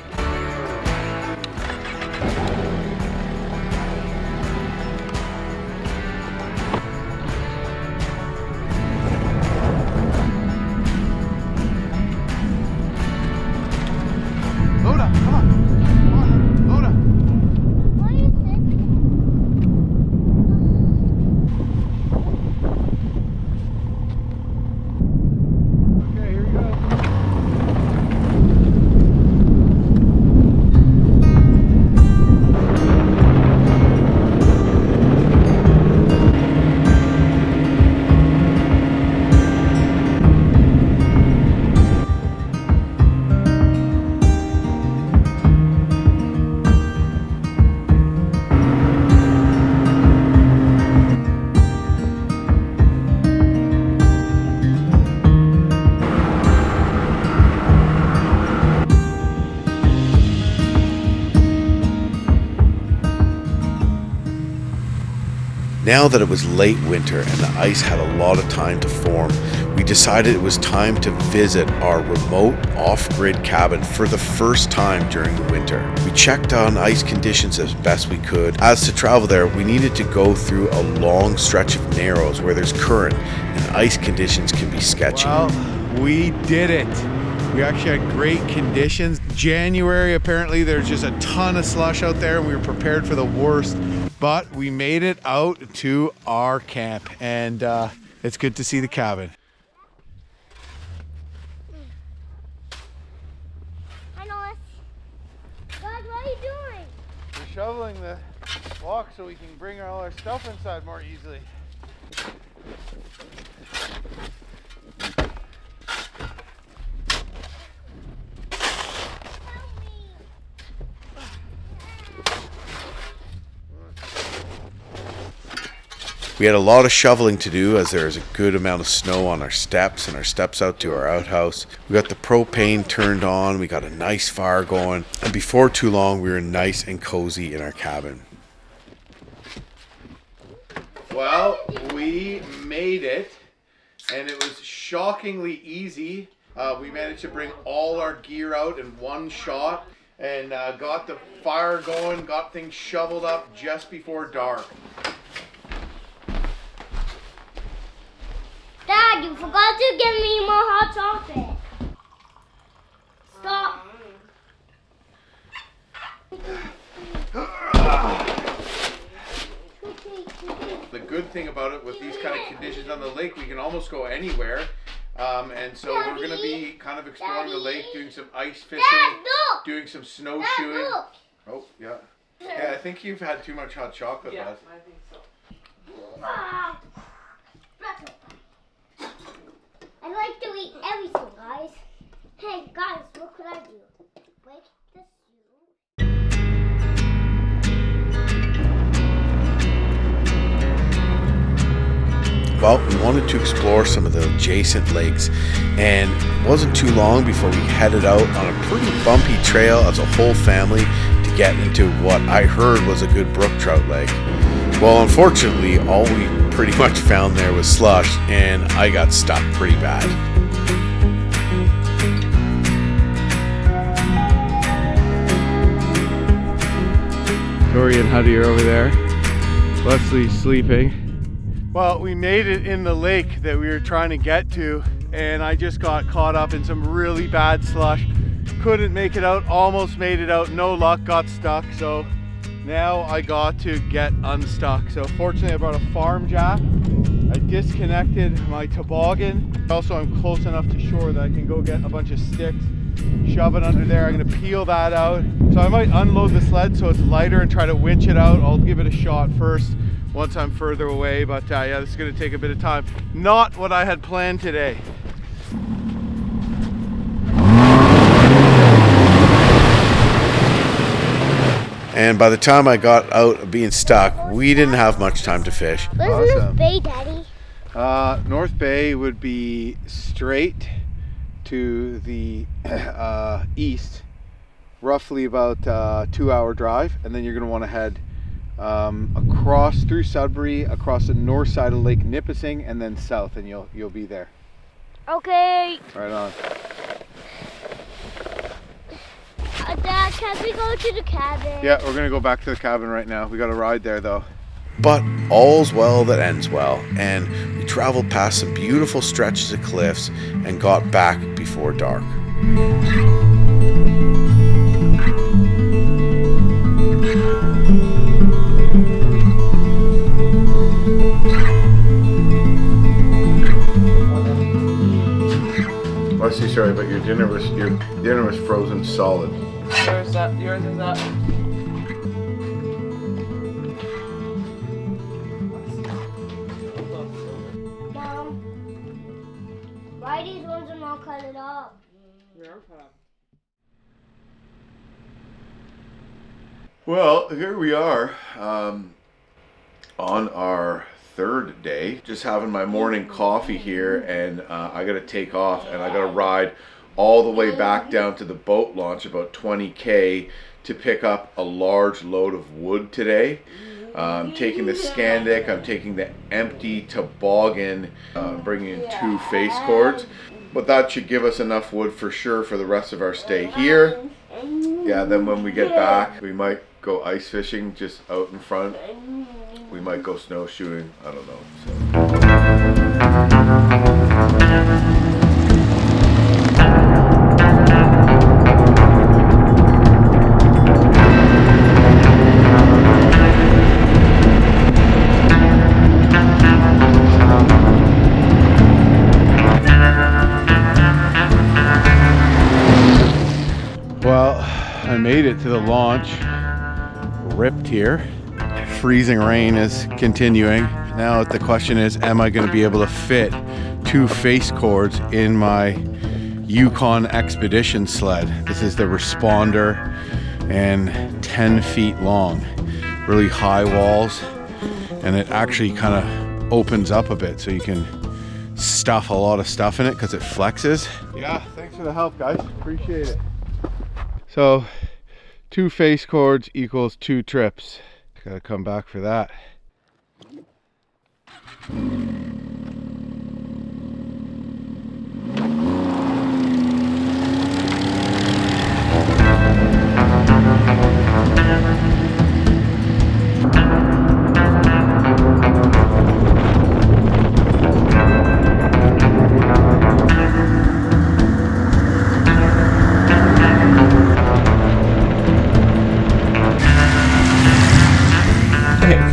Now that it was late winter and the ice had a lot of time to form, we decided it was time to visit our remote off-grid cabin for the first time during the winter. We checked on ice conditions as best we could. As to travel there, we needed to go through a long stretch of narrows where there's current and ice conditions can be sketchy. Well, we did it. We actually had great conditions. January, apparently there's just a ton of slush out there and we were prepared for the worst. But we made it out to our camp and it's good to see the cabin. Hi, Noah. Guys, what are you doing? We're shoveling the walk so we can bring all our stuff inside more easily. We had a lot of shoveling to do as there is a good amount of snow on our steps and our steps out to our outhouse. We got the propane turned on, we got a nice fire going, and before too long we were nice and cozy in our cabin. Well, we made it and it was shockingly easy. We managed to bring all our gear out in one shot and got the fire going, got things shoveled up just before dark. Dad, you forgot to give me more hot chocolate. Stop. The good thing about it with these kind of conditions on the lake, we can almost go anywhere. And so we're going to be kind of exploring the lake, doing some ice fishing, doing some snowshoeing. Oh, yeah. Yeah, I think you've had too much hot chocolate, Yeah, bud. I think so. I like to eat everything, guys. Hey, guys, what could I do? Break the seal. Well, we wanted to explore some of the adjacent lakes, and it wasn't too long before we headed out on a pretty bumpy trail as a whole family to get into what I heard was a good brook trout lake. Well, unfortunately, all we pretty much found there was slush, and I got stuck pretty bad. Tori and Huddy are over there. Leslie's sleeping. Well, we made it in the lake that we were trying to get to, and I just got caught up in some really bad slush. Couldn't make it out, almost made it out, no luck, got stuck. So now I got to get unstuck. So fortunately I brought a farm jack. I disconnected my toboggan. Also, I'm close enough to shore that I can go get a bunch of sticks, shove it under there. I'm gonna peel that out. So I might unload the sled so it's lighter and try to winch it out. I'll give it a shot first once I'm further away, but yeah, this is gonna take a bit of time. Not what I had planned today. And by the time I got out of being stuck, we didn't have much time to fish. Where's North Bay, Daddy? North Bay would be straight to the east, roughly about a 2-hour drive, and then you're going to want to head across through Sudbury, across the north side of Lake Nipissing, and then south, and you'll be there. Okay. Right on. Dad, can't we go to the cabin? Yeah, we're going to go back to the cabin right now. We got a ride there though. But all's well that ends well, and we traveled past some beautiful stretches of cliffs and got back before dark. Leslie, sorry, but your dinner was frozen solid. Yours is up. Mom, why these ones are not cut it up? Well, here we are on our third day, just having my morning coffee here, and I gotta take off and I gotta ride all the way back down to the boat launch, about 20K, to pick up a large load of wood today. I'm taking the Scandic, I'm taking the empty toboggan, bringing in 2 face cords. But that should give us enough wood for sure for the rest of our stay here. Yeah, then when we get back, we might go ice fishing just out in front. We might go snowshoeing, I don't know. Well, I made it to the launch. Ripped here. Freezing rain is continuing. Now the question is, am I going to be able to fit 2 face cords in my Yukon Expedition sled? This is the Responder and 10 feet long. Really high walls, and it actually kind of opens up a bit so you can stuff a lot of stuff in it because it flexes. Yeah, thanks for the help, guys. Appreciate it. So 2 face cords equals 2 trips. Gotta come back for that.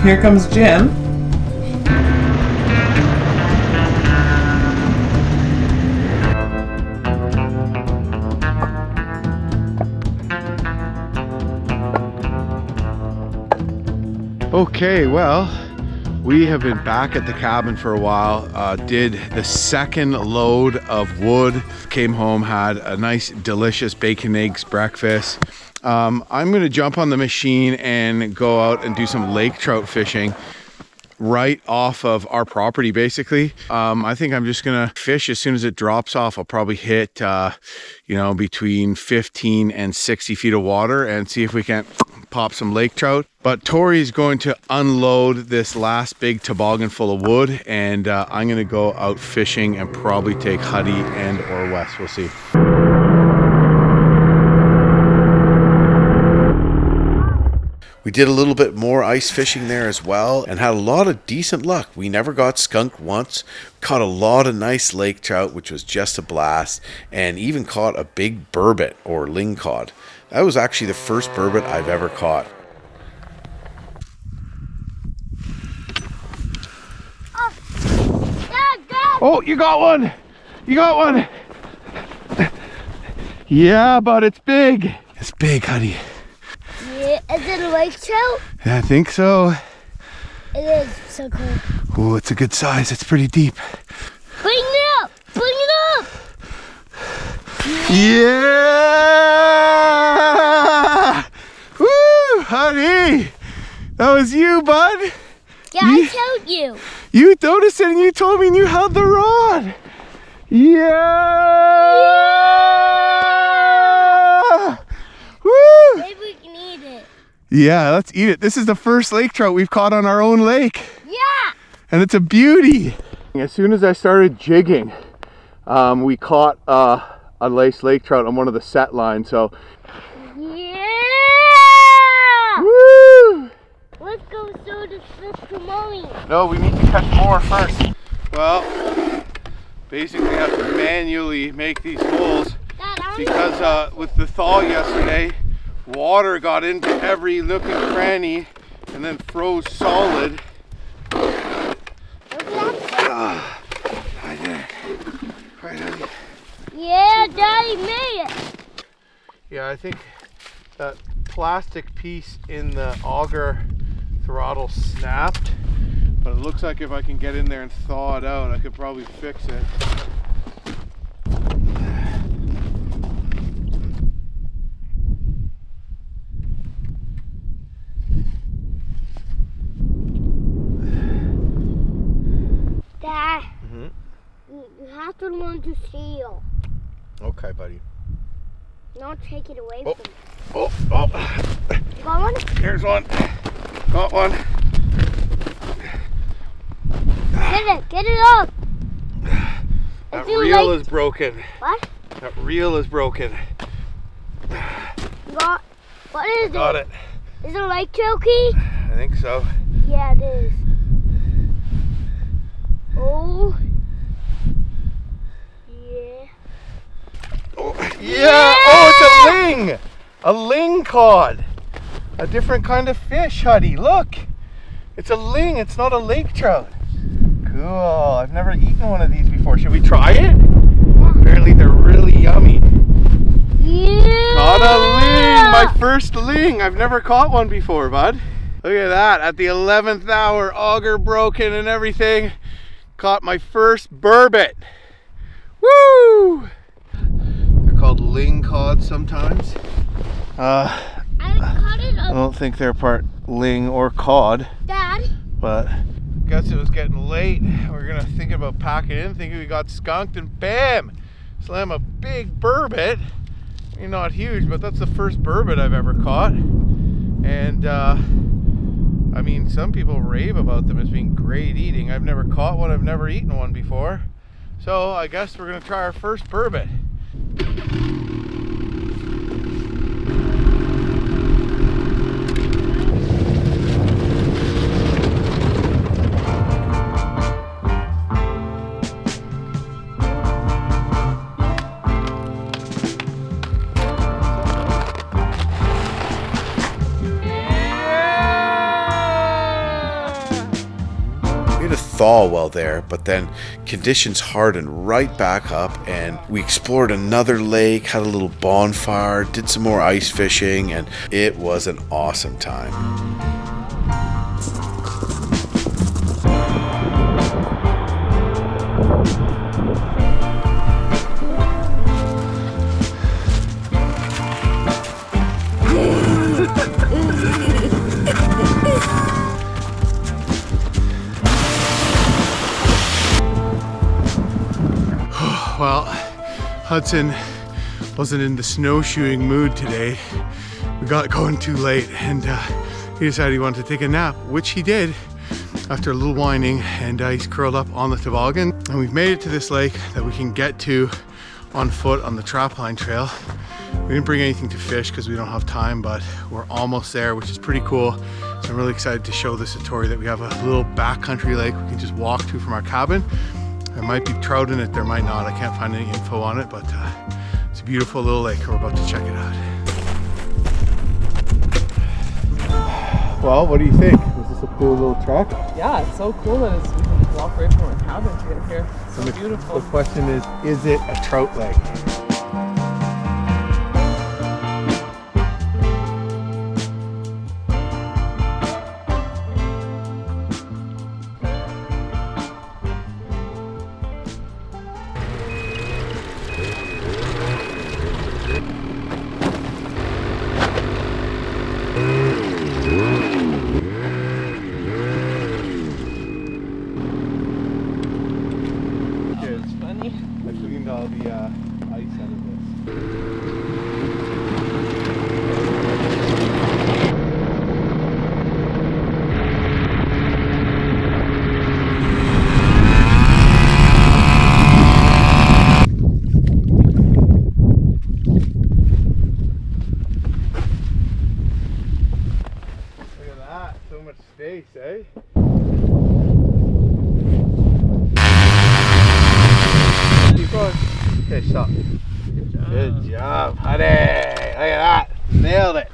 Here comes Jim. Okay, well, we have been back at the cabin for a while. Did the 2nd load of wood. Came home, had a nice, delicious bacon eggs breakfast. I'm gonna jump on the machine and go out and do some lake trout fishing right off of our property, basically. I think I'm just gonna fish as soon as it drops off. I'll probably hit, you know, between 15 and 60 feet of water and see if we can't pop some lake trout. But Tori's going to unload this last big toboggan full of wood, and I'm gonna go out fishing and probably take Huddy and or Wes. We'll see. We did a little bit more ice fishing there as well and had a lot of decent luck. We never got skunked once, caught a lot of nice lake trout, which was just a blast, and even caught a big burbot or lingcod. That was actually the first burbot I've ever caught. Oh, you got one! You got one! Yeah, but it's big. It's big, Huddy. Yeah, is it a lake trout? Yeah, I think so. It is so cool. Oh, it's a good size. It's pretty deep. Bring it up! Bring it up! Yeah! Woo, Huddy! That was you, bud. Yeah, I told you. You noticed it and you told me and you held the rod. Yeah! Woo! Maybe we can eat it. Yeah, let's eat it. This is the first lake trout we've caught on our own lake. Yeah! And it's a beauty. As soon as I started jigging, we caught a lace lake trout on one of the set lines. So, yeah! woo! Let's go show this fish to Mommy. No, we need to catch more first. Well, basically have to manually make these holes because with the thaw yesterday, water got into every nook and cranny and then froze solid. I did it. Right, honey. Yeah, Daddy made it. Yeah, I think that plastic piece in the auger throttle snapped, but it looks like if I can get in there and thaw it out, I could probably fix it. Dad, you have to learn to seal. Okay, buddy. Not take it away Oh, from you. oh, oh. Got one? Here's one. Got one. Get it up. That reel is broken. What? That reel is broken. What is it? Got it. Is it a Lake Trout key? I think so. Yeah, it is. Oh. Yeah. Oh, yeah. Oh, it's a ling. A ling cod. A different kind of fish, Huddy. Look. It's a ling. It's not a lake trout. Cool. I've never eaten one of these before. Should we try it? Yeah. Apparently they're really yummy. Yeah. Caught a ling. My first ling. I've never caught one before, bud. Look at that. At the 11th hour, auger broken and everything. Caught my first burbot. Woo! They're called ling cod sometimes. I don't think they're part ling or cod. Dad. But guess it was getting late. We're gonna think about packing in, thinking we got skunked, and bam! Slam a big burbot. I mean, not huge, but that's the first burbot I've ever caught. And I mean, some people rave about them as being great eating. I've never caught one, I've never eaten one before. So I guess we're gonna try our first burbot. Thaw well there, but then conditions hardened right back up and we explored another lake, had a little bonfire, did some more ice fishing, and it was an awesome time. Well, Hudson wasn't in the snowshoeing mood today. We got going too late and he decided he wanted to take a nap, which he did after a little whining, and he's curled up on the toboggan. And we've made it to this lake that we can get to on foot on the trapline trail. We didn't bring anything to fish because we don't have time, but we're almost there, which is pretty cool. So I'm really excited to show this to Tori that we have a little backcountry lake we can just walk to from our cabin. There might be trout in it, there might not. I can't find any info on it, but it's a beautiful little lake. We're about to check it out. Well, what do you think? Is this a cool little trek? Yeah, it's so cool that we can walk right from our cabin to get here. It's so beautiful. The question is it a trout lake? All the ice out of this. Look at that, so much space, eh? Keep going. Okay, stop. Good job, honey. Look at that. Nailed it.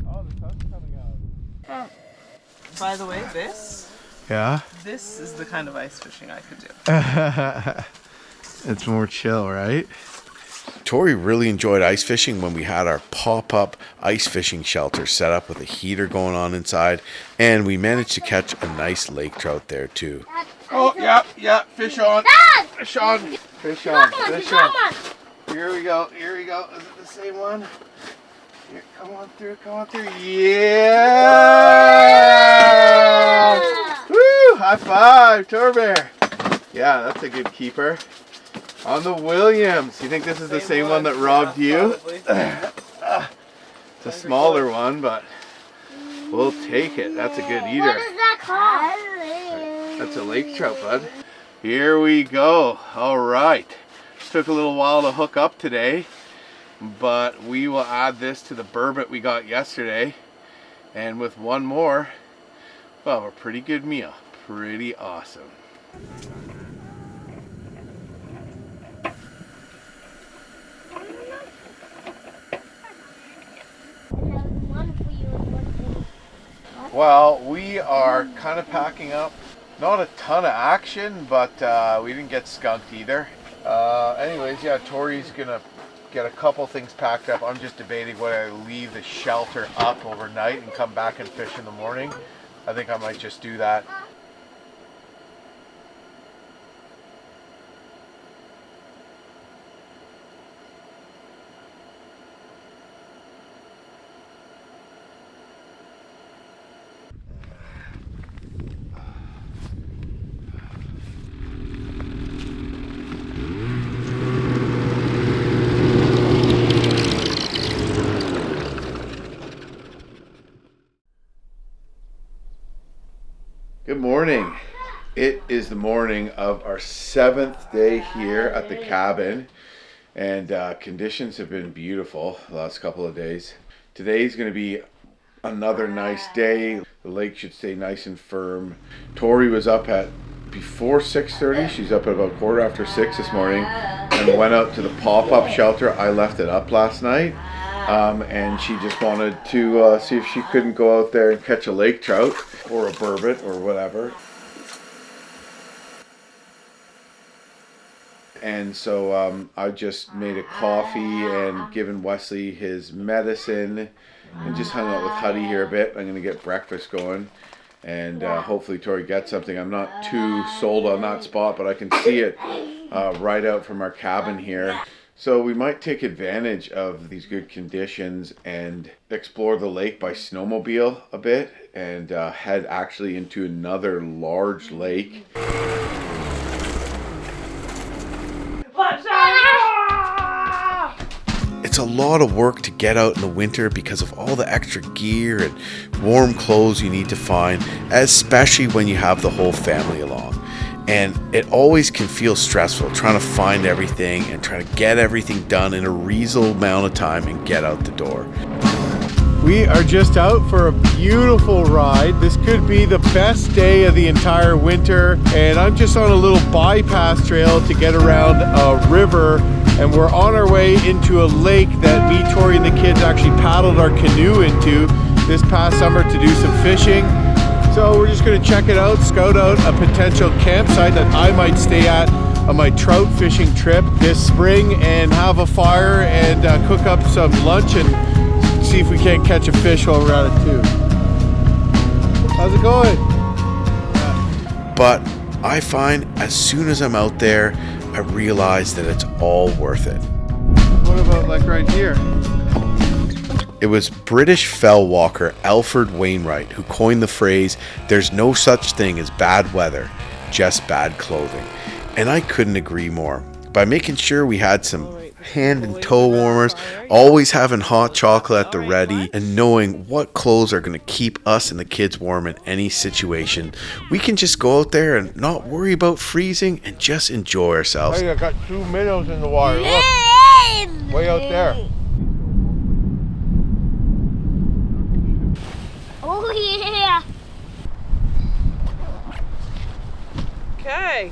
Oh, the sun's coming out. By the way, this is the kind of ice fishing I could do. It's more chill, right? Tori really enjoyed ice fishing when we had our pop-up ice fishing shelter set up with a heater going on inside, and we managed to catch a nice lake trout there too. Oh, yeah, fish on. Dad! Fish on. Fish on. Fish on. Here we go. Here we go. Is it the same one? Here, come on through. Come on through. Yeah! Woo! High five, Torbear. Yeah, that's a good keeper. On the Williams. You think this is the same one that robbed you? It's It's a smaller one, but we'll take it. That's a good eater. What is that called? That's a lake trout, bud. Here we go. All right. Took a little while to hook up today, but we will add this to the burbot we got yesterday. And with one more, we'll have a pretty good meal. Pretty awesome. Well, we are kind of packing up. Not a ton of action, but we didn't get skunked either. Anyways, yeah, Tori's gonna get a couple things packed up. I'm just debating whether I leave the shelter up overnight and come back and fish in the morning. I think I might just do that. Good morning. It is the morning of our 7th day here at the cabin, and conditions have been beautiful the last couple of days. Today's going to be another nice day. The lake should stay nice and firm. Tori was up at before 6:30. She's up at about 6:15 this morning and went out to the pop-up shelter. I left it up last night. And she just wanted to see if she couldn't go out there and catch a lake trout or a burbot or whatever. And so I just made a coffee and given Wesley his medicine and just hung out with Huddy here a bit. I'm going to get breakfast going and hopefully Tori gets something. I'm not too sold on that spot, but I can see it right out from our cabin here. So we might take advantage of these good conditions and explore the lake by snowmobile a bit and head actually into another large lake. It's a lot of work to get out in the winter because of all the extra gear and warm clothes you need to find, especially when you have the whole family along. And it always can feel stressful trying to find everything and trying to get everything done in a reasonable amount of time and get out the door. We are just out for a beautiful ride. This could be the best day of the entire winter. And I'm just on a little bypass trail to get around a river. And we're on our way into a lake that me, Tori, and the kids actually paddled our canoe into this past summer to do some fishing. So we're just going to check it out, scout out a potential campsite that I might stay at on my trout fishing trip this spring and have a fire and cook up some lunch and see if we can't catch a fish while we're at it too. How's it going? But I find as soon as I'm out there, I realize that it's all worth it. What about like right here? It was British fell walker Alfred Wainwright who coined the phrase, "There's no such thing as bad weather, just bad clothing." And I couldn't agree more. By making sure we had some hand and toe warmers, always having hot chocolate at the ready, and knowing what clothes are going to keep us and the kids warm in any situation, we can just go out there and not worry about freezing and just enjoy ourselves. Hey, I got 2 minnows in the water. Look, way out there. Oh yeah! Okay.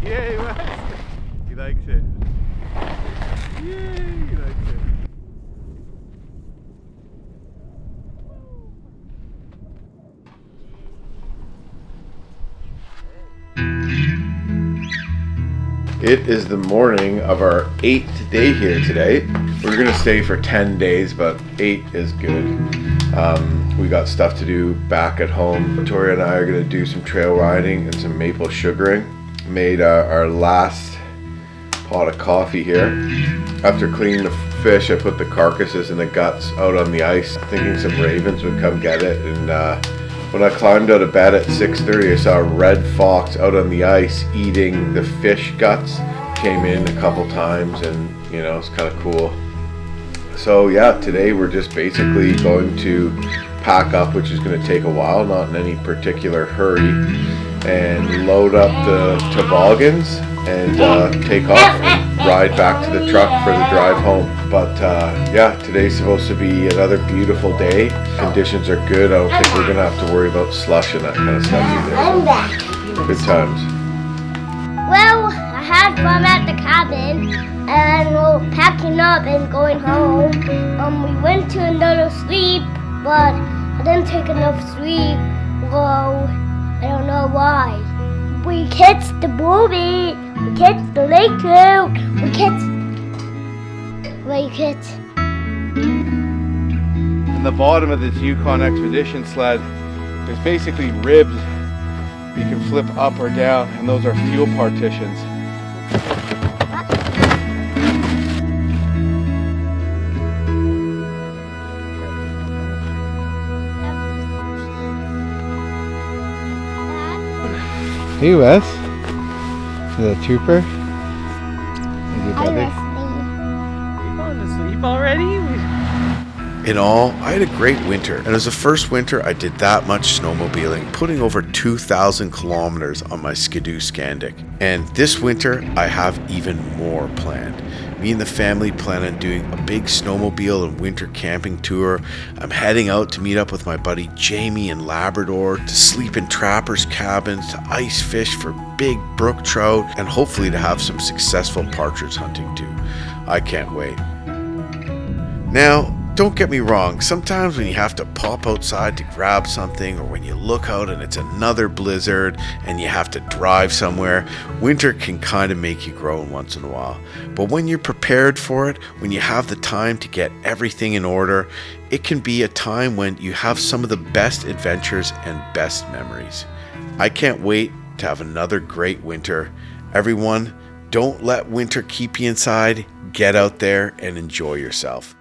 Yay, Wes. He likes it. Yay, he likes it. It is the morning of our 8th day here today. We're gonna stay for 10 days, but 8 is good. We got stuff to do back at home. Tori and I are gonna do some trail riding and some maple sugaring. Made our last pot of coffee here. After cleaning the fish, I put the carcasses and the guts out on the ice, thinking some ravens would come get it. And when I climbed out of bed at 6:30, I saw a red fox out on the ice eating the fish guts. Came in a couple times, and you know, it's kind of cool. So yeah, today we're just basically going to pack up, which is going to take a while, not in any particular hurry, and load up the toboggans and take off and ride back to the truck for the drive home. But yeah, today's supposed to be another beautiful day. Conditions are good. I don't think we're gonna have to worry about slush and that kind of stuff either. Good times. Well, I had fun at the cabin, and we're packing up and going home. We went to another sleep, but I didn't take enough sleep. Well, I don't know why. We catch the booby, we catch the lake trout, we catch... What you catch? In the bottom of this Yukon expedition sled, there's basically ribs you can flip up or down, and those are fuel partitions. Hey Wes, is that a trooper? Is your brother? You going to sleep already? In all, I had a great winter, and it was the first winter I did that much snowmobiling, putting over 2,000 kilometers on my Skidoo Scandic. And this winter, I have even more planned. Me and the family plan on doing a big snowmobile and winter camping tour. I'm heading out to meet up with my buddy Jamie in Labrador, to sleep in trappers' cabins, to ice fish for big brook trout, and hopefully to have some successful partridge hunting too. I can't wait. Now, don't get me wrong, sometimes when you have to pop outside to grab something, or when you look out and it's another blizzard and you have to drive somewhere, winter can kind of make you groan once in a while. But when you're prepared for it, when you have the time to get everything in order, it can be a time when you have some of the best adventures and best memories. I can't wait to have another great winter. Everyone, don't let winter keep you inside. Get out there and enjoy yourself.